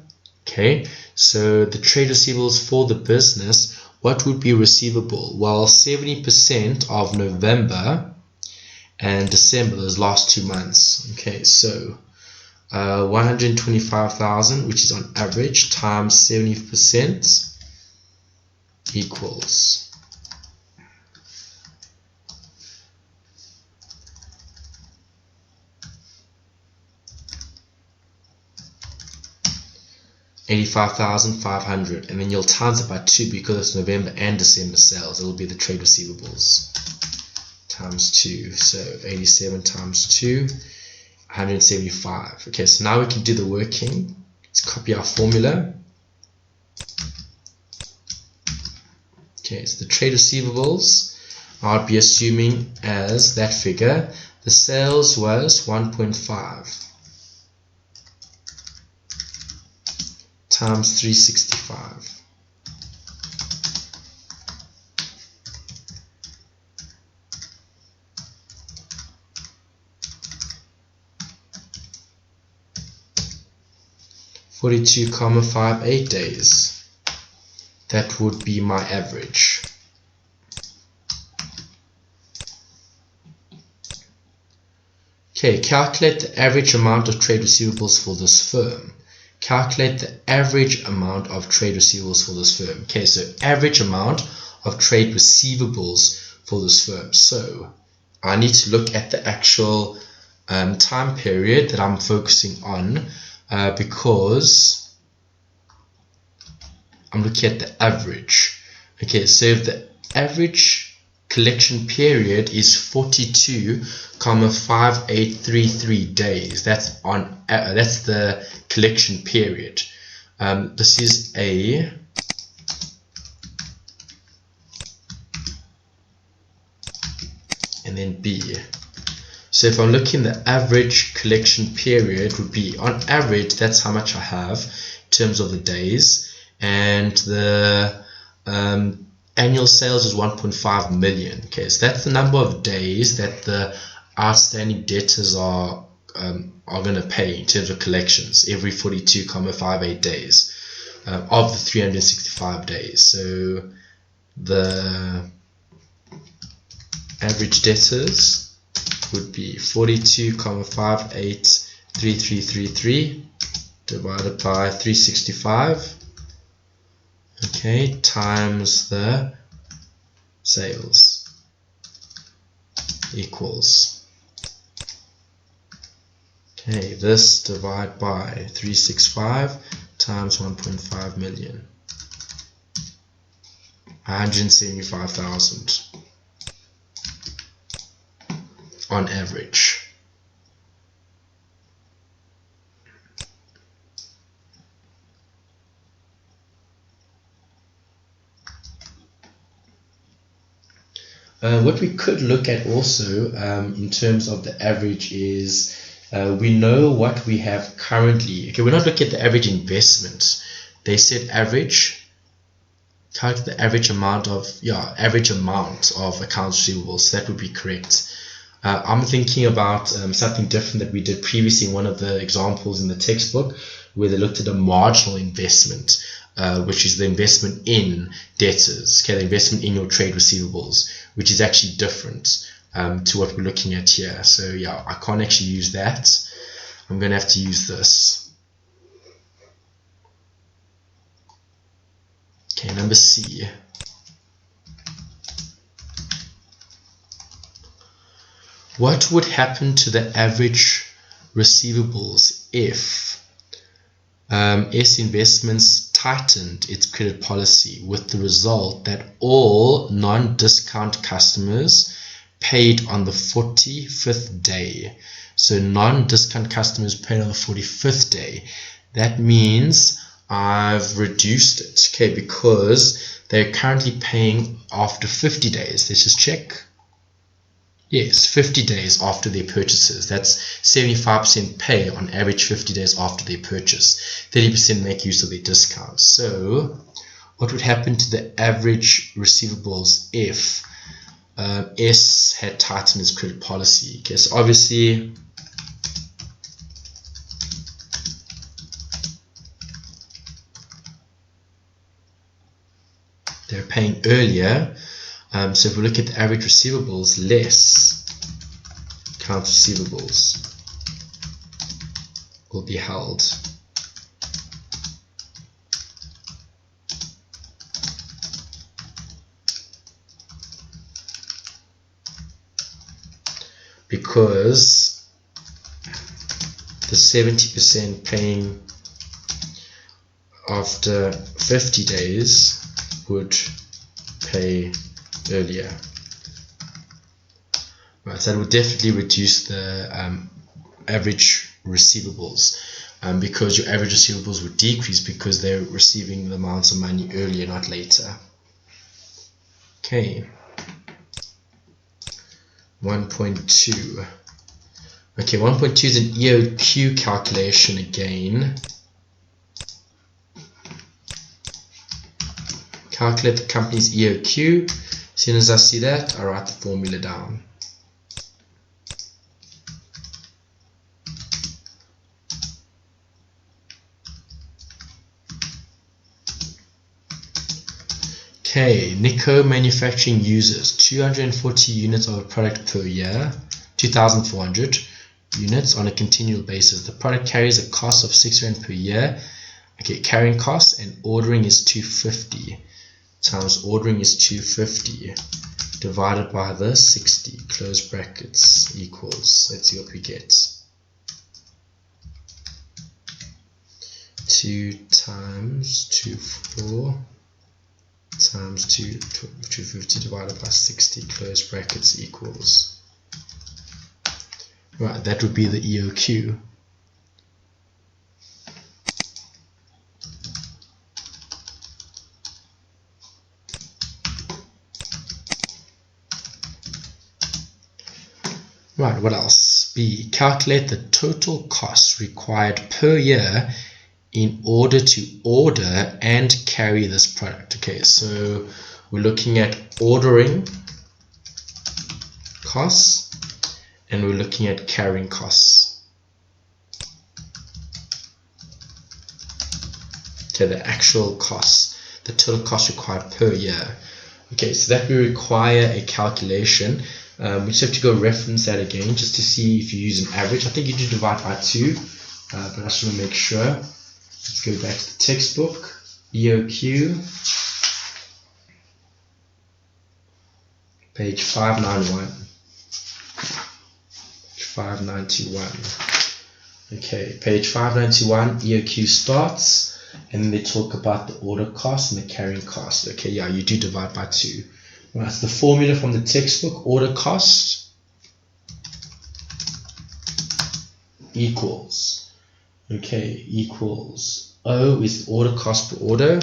Okay, so the trade receivables for the business, what would be receivable? Well, 70% of November and December, those last 2 months. Okay, so 125,000, which is on average, times 70% equals 85,500, and then you'll times it by 2 because it's November and December sales. It will be the trade receivables times 2. So 87 times 2, 175. Okay, so now we can do the working. Let's copy our formula. Okay, so the trade receivables, I'll be assuming as that figure. The sales was 1.5 times 365. (42,58 days). That would be my average. Okay, calculate the average amount of trade receivables for this firm. Calculate the average amount of trade receivables for this firm. Okay, so average amount of trade receivables for this firm. So I need to look at the actual time period that I'm focusing on because I'm looking at the average. Okay, so if the average collection period is 42,5833 days, that's the collection period. This is A, and then B. So if I'm looking, the average collection period would be, on average, that's how much I have in terms of the days, and the annual sales is 1.5 million. Okay, so that's the number of days that the outstanding debtors are going to pay in terms of collections every 42,58 days of the 365 days. So the average debtors would be 42,583333 divided by 365, okay, times the sales equals, okay, this divided by 365 times 1.5 million, 175,000 on average. What we could look at also in terms of the average is we know what we have currently. Okay, we're not looking at the average investment. They said average, calculate the average amount of accounts receivable. So that would be correct. I'm thinking about something different that we did previously in one of the examples in the textbook, where they looked at a marginal investment, which is the investment in debtors, okay, the investment in your trade receivables, which is actually different to what we're looking at here. So yeah, I can't actually use that. I'm going to have to use this. Okay, number C. What would happen to the average receivables if S Investments tightened its credit policy, with the result that all non-discount customers paid on the 45th day? So non-discount customers paid on the 45th day. That means I've reduced it, okay, because they're currently paying after 50 days. Let's just check. Yes, 50 days after their purchases. That's 75% pay on average 50 days after their purchase. 30% make use of their discounts. So what would happen to the average receivables if S had tightened its credit policy? Okay, so obviously they're paying earlier. So if we look at the average receivables less accounts receivables will be held. Because the 70% paying after 50 days would pay earlier. Right, so that would definitely reduce the average receivables, because your average receivables would decrease because they're receiving the amounts of money earlier, not later. Okay, 1.2. Okay, 1.2 is an EOQ calculation again. Calculate the company's EOQ. As soon as I see that, I write the formula down. Okay, Nico Manufacturing uses 240 units of a product per year, 2,400 units on a continual basis. The product carries a cost of 6 Rand per year. Okay, carrying costs and ordering is 250. Times ordering is 250 divided by the 60, close brackets, equals, let's see what we get. 2 times 24 times 250 divided by 60, close brackets, equals. Right, that would be the EOQ. Right, what else? B, calculate the total costs required per year in order to order and carry this product. Okay, so we're looking at ordering costs and we're looking at carrying costs. Okay, the actual costs, the total cost required per year. Okay, so that we require a calculation We just have to go reference that again just to see if you use an average. I think you do divide by 2, but I just want to make sure. Let's go back to the textbook. EOQ, page 591. 591. Okay, page 591, EOQ starts, and then they talk about the order cost and the carrying cost. Okay, yeah, you do divide by 2. Right, so the formula from the textbook: order cost equals, okay, equals O is the order cost per order,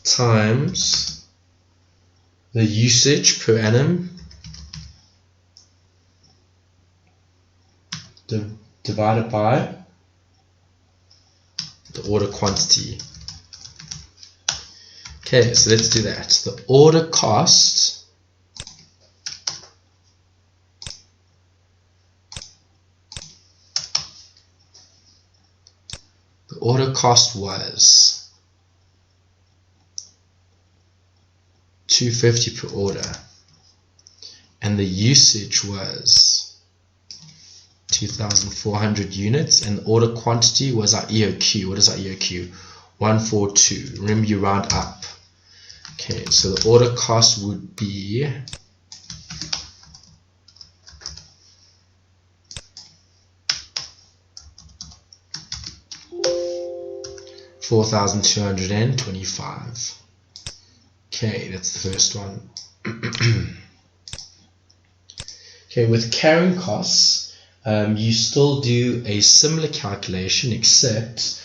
times the usage per annum divided by the order quantity. Okay, so let's do that. The order cost was $250 per order, and the usage was 2,400 units, and the order quantity was our EOQ. What is our EOQ? 142. Remember, you round up. Okay, so the order cost would be $4,225. Okay, that's the first one. Okay, with carrying costs, you still do a similar calculation, except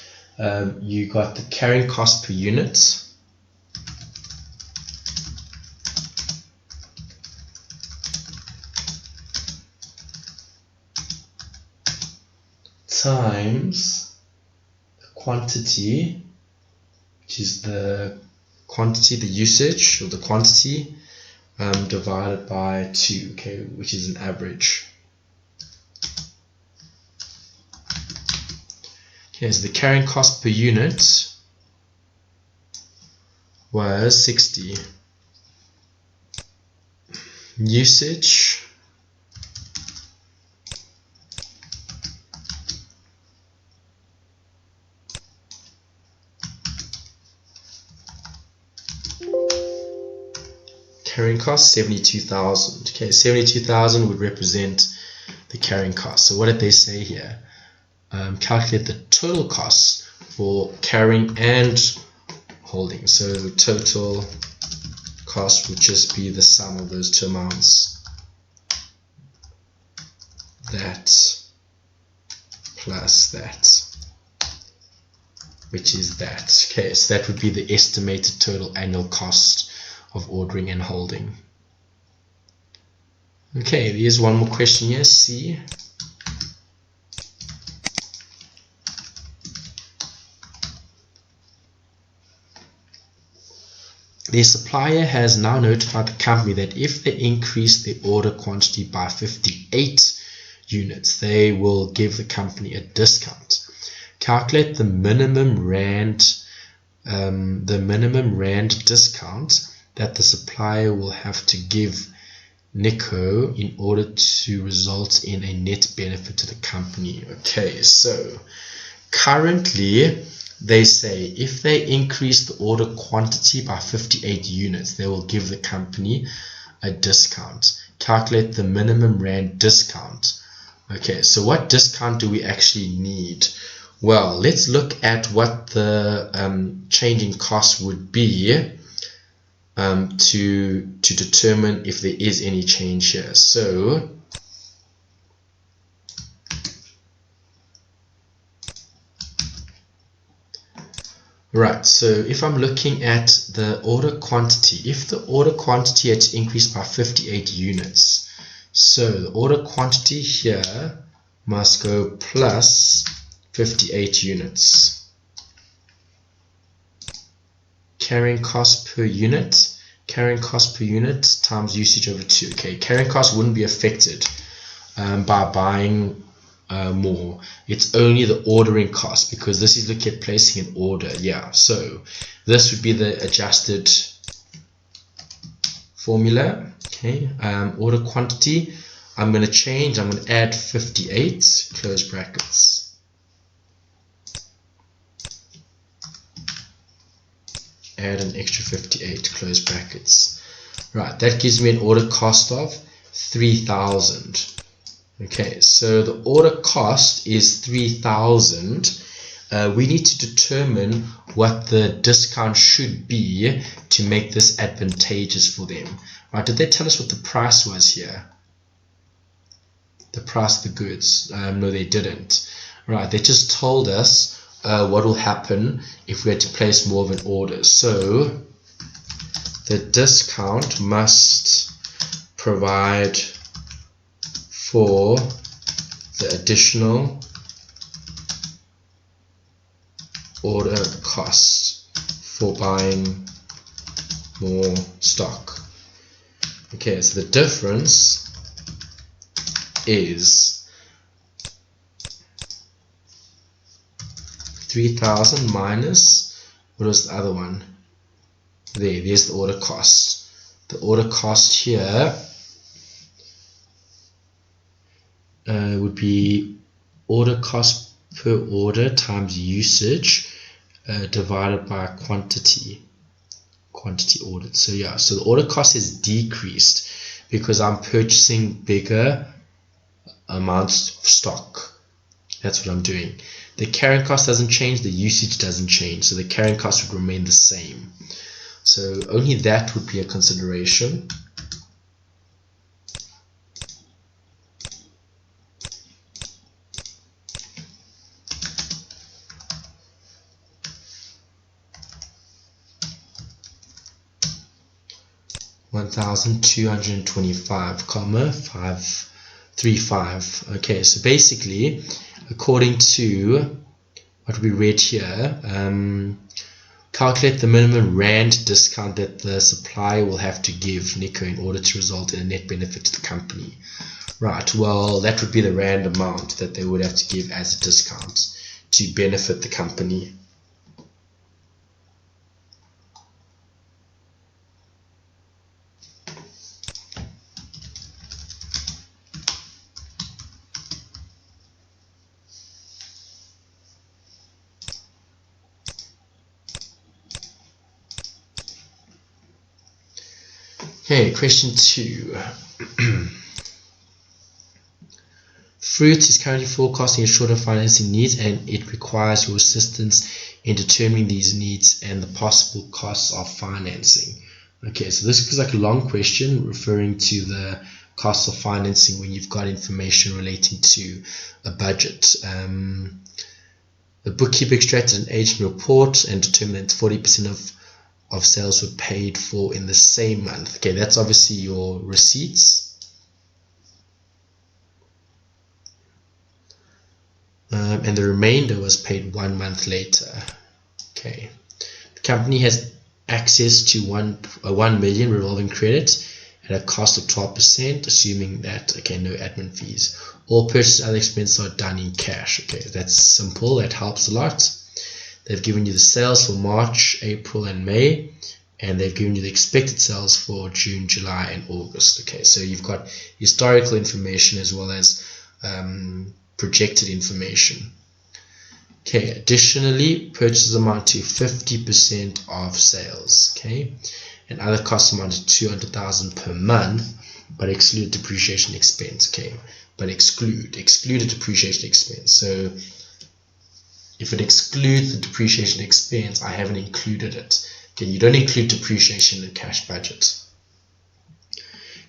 you got the carrying cost per unit times the quantity, which is the quantity, the usage, or the quantity, divided by 2, okay, which is an average. Okay, so the carrying cost per unit was 60. Usage carrying cost 72,000. Okay, 72,000 would represent the carrying cost. So what did they say here? Calculate the total costs for carrying and holding. So total cost would just be the sum of those two amounts. That plus that, which is that. Okay, so that would be the estimated total annual cost of ordering and holding. Okay, here's one more question here. C. The supplier has now notified the company that if they increase their order quantity by 58 units, they will give the company a discount. Calculate the minimum rand discount that the supplier will have to give Nico in order to result in a net benefit to the company. Okay, so currently they say if they increase the order quantity by 58 units, they will give the company a discount. Calculate the minimum rand discount. Okay, so what discount do we actually need? Well, let's look at what the change in cost would be to determine if there is any change here. So right, so if I'm looking at the order quantity, if the order quantity had to increase by 58 units, so the order quantity here must go plus 58 units. Carrying cost per unit times usage over 2. Okay, carrying cost wouldn't be affected by buying more. It's only the ordering cost, because this is looking at placing an order. Yeah, so this would be the adjusted formula. Okay, order quantity, I'm going to change, I'm going to add 58, close brackets, add an extra 58, close brackets. Right, that gives me an order cost of 3,000. Okay, so the order cost is 3,000. We need to determine what the discount should be to make this advantageous for them. Right, did they tell us what the price was here? The price of the goods? No, they didn't. Right, they just told us what will happen if we had to place more of an order. So the discount must provide for the additional order cost for buying more stock. Okay, so the difference is 3,000 minus, what was the other one? There's the order cost. The order cost here would be order cost per order times usage divided by quantity ordered. So yeah, so the order cost is decreased because I'm purchasing bigger amounts of stock. That's what I'm doing. The carrying cost doesn't change, the usage doesn't change, so the carrying cost would remain the same. So only that would be a consideration. $1,225,535. Okay, so basically, according to what we read here, calculate the minimum rand discount that the supplier will have to give Nico in order to result in a net benefit to the company. Right, well, that would be the rand amount that they would have to give as a discount to benefit the company. Okay, question 2. Fruit is currently forecasting a short-term financing needs, and it requires your assistance in determining these needs and the possible costs of financing. Okay, so this is like a long question referring to the costs of financing when you've got information relating to a budget. The bookkeeper extracted an agent report and determined that 40% of sales were paid for in the same month. Okay, that's obviously your receipts. And the remainder was paid 1 month later. Okay, the company has access to a 1 million revolving credit at a cost of 12%, assuming that, okay, no admin fees. All purchase and other expenses are done in cash. Okay, that's simple, that helps a lot. They've given you the sales for March, April, and May, and they've given you the expected sales for June, July, and August. Okay, so you've got historical information as well as projected information. Okay, additionally, purchases amount to 50% of sales. Okay, and other costs amount to 200,000 per month, but exclude depreciation expense. Okay, but exclude a depreciation expense. So if it excludes the depreciation expense, I haven't included it. Okay, you don't include depreciation in the cash budget.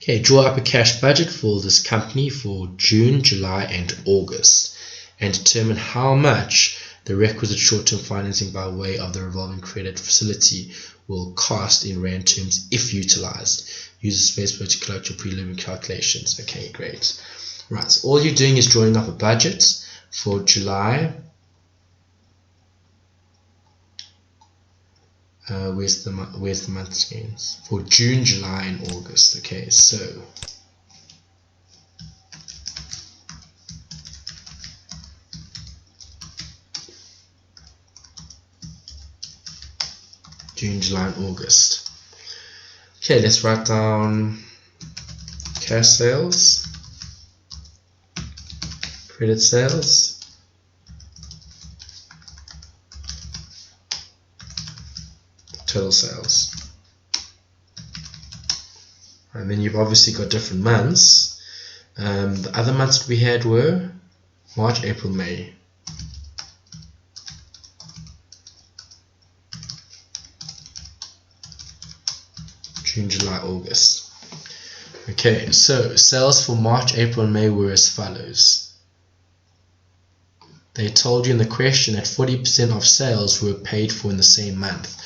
Okay, draw up a cash budget for this company for June, July, and August, and determine how much the requisite short-term financing by way of the revolving credit facility will cost in rand terms if utilized. Use the space bar to collect your preliminary calculations. Okay, great. Right, so all you're doing is drawing up a budget for July. Where's the month screens? For June, July, and August. Okay, so June, July, and August. Okay, let's write down cash sales, credit sales, total sales. And then you've obviously got different months. The other months that we had were March, April, May. June, July, August. Okay, so sales for March, April, and May were as follows. They told you in the question that 40% of sales were paid for in the same month.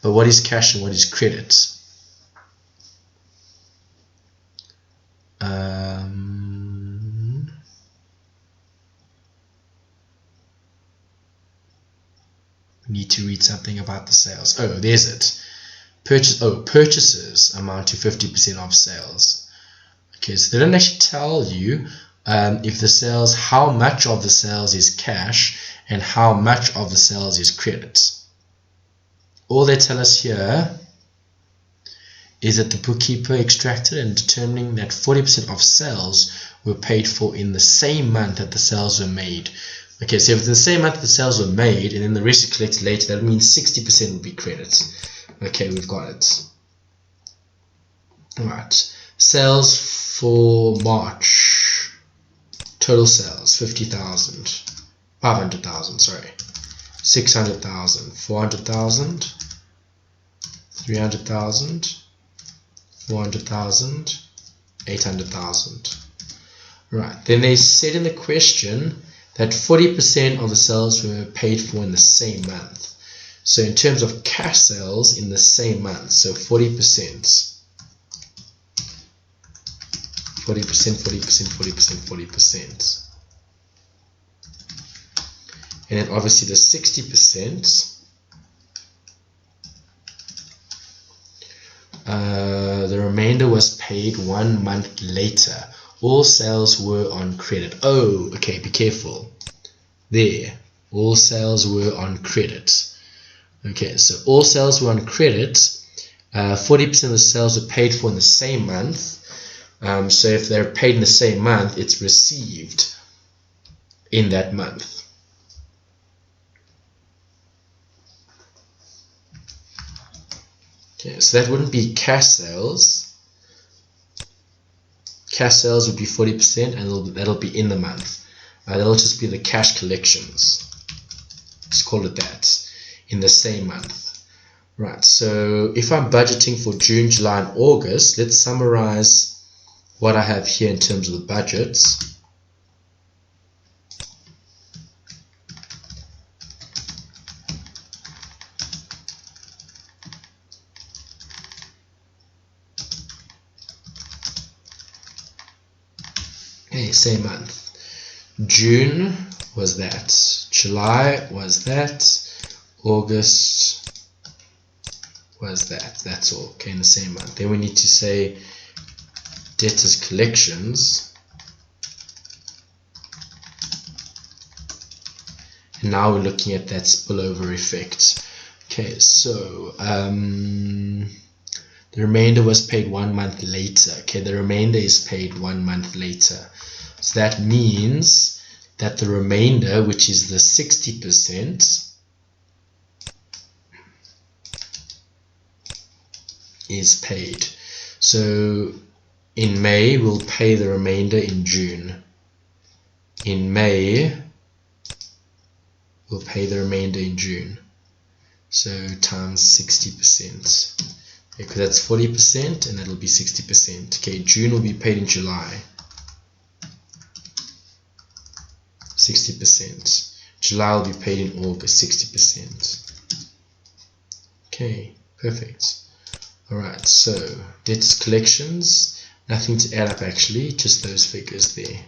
But what is cash and what is credit? We need to read something about the sales. Oh, there's it. Purchases amount to 50% of sales. Okay, so they don't actually tell you if the sales, how much of the sales is cash and how much of the sales is credit. All they tell us here is that the bookkeeper extracted and determining that 40% of sales were paid for in the same month that the sales were made. Okay, so if it's the same month the sales were made and then the rest is collected later, that means 60% would be credit. Okay, we've got it. Alright, sales for March. Total sales, 50,000. 500,000, sorry. 600,000, 400,000, 300,000, 400,000, 800,000. Right, then they said in the question that 40% of the sales were paid for in the same month. So in terms of cash sales in the same month, so 40%. 40%, 40%, 40%, 40%. And then obviously the 60%, the remainder was paid 1 month later. All sales were on credit. Oh, okay, be careful. There, all sales were on credit. Okay, so all sales were on credit. 40% of the sales were paid for in the same month. So if they're paid in the same month, it's received in that month. Okay, so that wouldn't be cash sales. Cash sales would be 40% and that'll be in the month. That'll just be the cash collections. Let's call it that. In the same month. Right, so if I'm budgeting for June, July, and August, let's summarize what I have here in terms of the budgets. Okay, same month. June was that. July was that. August was that. That's all. Okay, in the same month. Then we need to say debtors collections. And now we're looking at that spillover effect. Okay, so the remainder was paid 1 month later. Okay, the remainder is paid 1 month later. So that means that the remainder, which is the 60%, is paid. So in May, we'll pay the remainder in June. In May, we'll pay the remainder in June. So times 60%. Because that's 40% and that'll be 60%. Okay, June will be paid in July. 60%. July will be paid in August. 60%. Okay, perfect. Alright, so debtors collections, nothing to add up actually, just those figures there.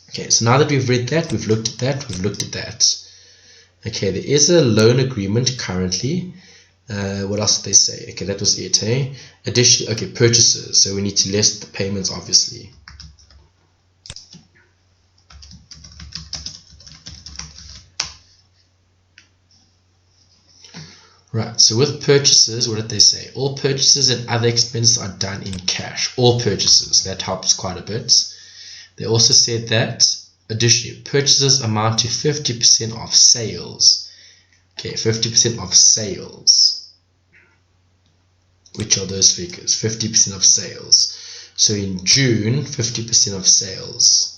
Okay, so now that we've read that, we've looked at that, we've looked at that. Okay, there is a loan agreement currently. What else did they say? Okay, that was it, eh? Additionally, okay, purchases. So we need to list the payments, obviously. Right, so with purchases, what did they say? All purchases and other expenses are done in cash. All purchases, that helps quite a bit. They also said that additionally, purchases amount to 50% of sales. Okay, 50% of sales. Which are those figures? 50% of sales. So in June, 50% of sales.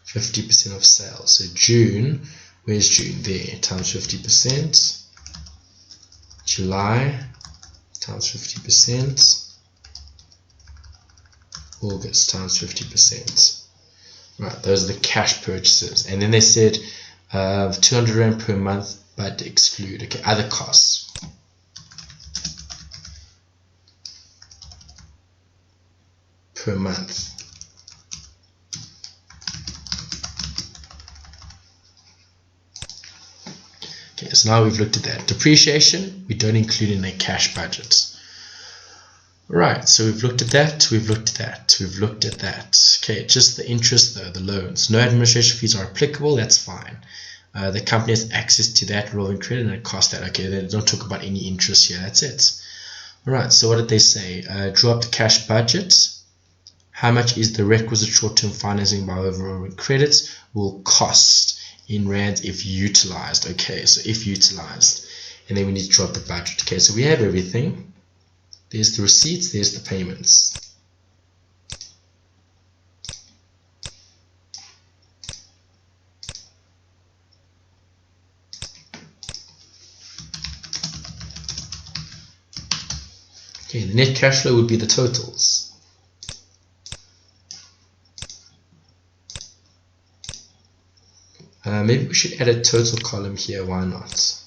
%50 of sales. So June, where's June? There, times 50%. July times 50%. August times 50%. Right, those are the cash purchases. And then they said 200 Rand per month, but exclude, okay, other costs. Per month. Okay, so now we've looked at that. Depreciation, we don't include in the cash budget. Right, so we've looked at that, we've looked at that, we've looked at that. Okay, just the interest though, the loans. No administration fees are applicable, that's fine. The company has access to that revolving credit and it costs that. Okay, they don't talk about any interest here, that's it. Alright, so what did they say? Draw up the cash budget. How much is the requisite short-term financing by revolving credits will cost in rands if utilized. Okay, so if utilized, and then we need to draw up the budget. Okay, so we have everything. There's the receipts, there's the payments. Okay, the net cash flow would be the totals. Maybe we should add a total column here, why not?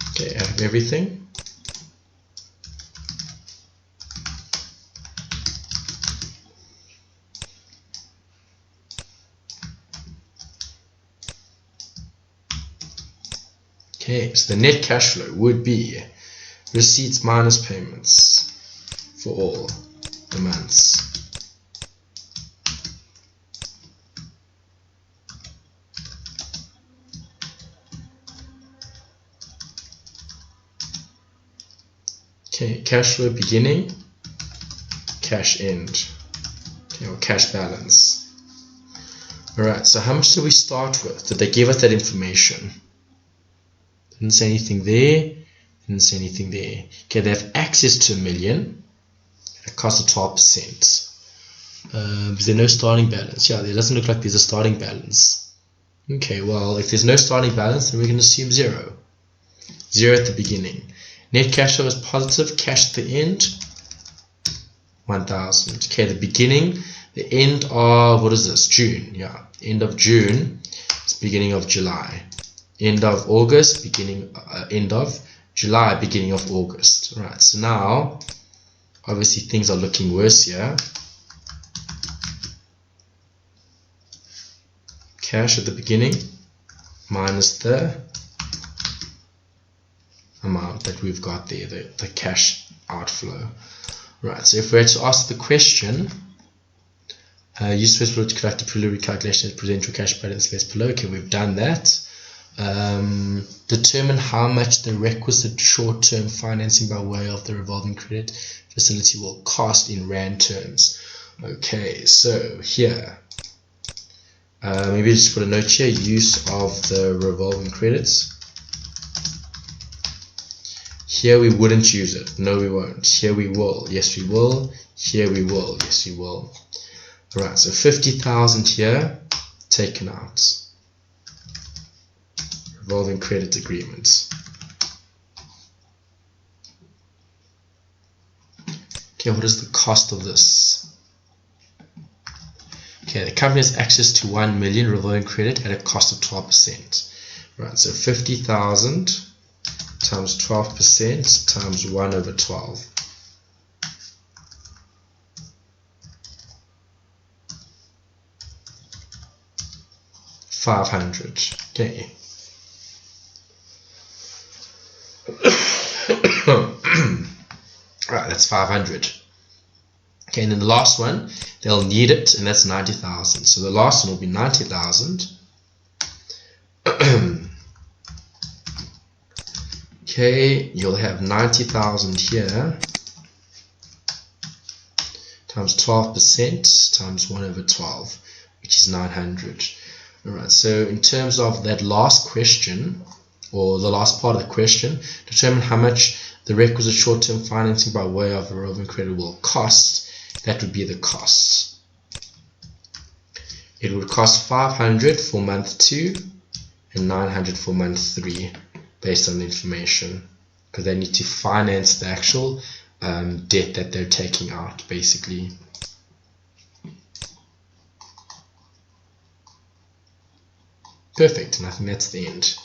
Okay, I have everything. Okay, so the net cash flow would be receipts minus payments for all the months. Okay, cash flow beginning, cash end, okay, or cash balance. Alright, so how much did we start with? Did they give us that information? Didn't say anything there, didn't say anything there. Okay, they have access to $1 million at a cost of 12%. Is there no starting balance? Yeah, there doesn't look like there's a starting balance. Okay, well, if there's no starting balance, then we can assume 0. 0 at the beginning. Net cash flow is positive, cash at the end, 1,000. Okay, the beginning, the end of, what is this? June, yeah. End of June, it's beginning of July. End of August, end of July, beginning of August. Right, so now, obviously things are looking worse here. Cash at the beginning, minus the amount that we've got there, the cash outflow. Right, so if we were to ask the question, use first below to conduct a preliminary calculation and present your cash balance less below. Okay, we've done that. Determine how much the requisite short-term financing by way of the revolving credit facility will cost in Rand terms. Okay, so here, maybe just put a note here, use of the revolving credits. Here we wouldn't use it. No, we won't. Here we will. Yes, we will. Here we will. Yes, we will. Alright, so 50,000 here, taken out. Revolving credit agreements. Okay, what is the cost of this? Okay, the company has access to 1 million revolving credit at a cost of 12%. Right, so 50,000 times 12% times 1 over 12. 500. Okay. Right, that's 500. Okay, and then the last one, they'll need it, and that's 90,000. So the last one will be 90,000. Okay, you'll have 90,000 here times 12% times 1 over 12, which is 900. Alright, so in terms of that last question, or the last part of the question, determine how much the requisite short-term financing by way of a revolving credit will cost. That would be the cost. It would cost 500 for month 2 and 900 for month 3, based on the information, because they need to finance the actual debt that they're taking out, basically. Perfect, and I think that's the end.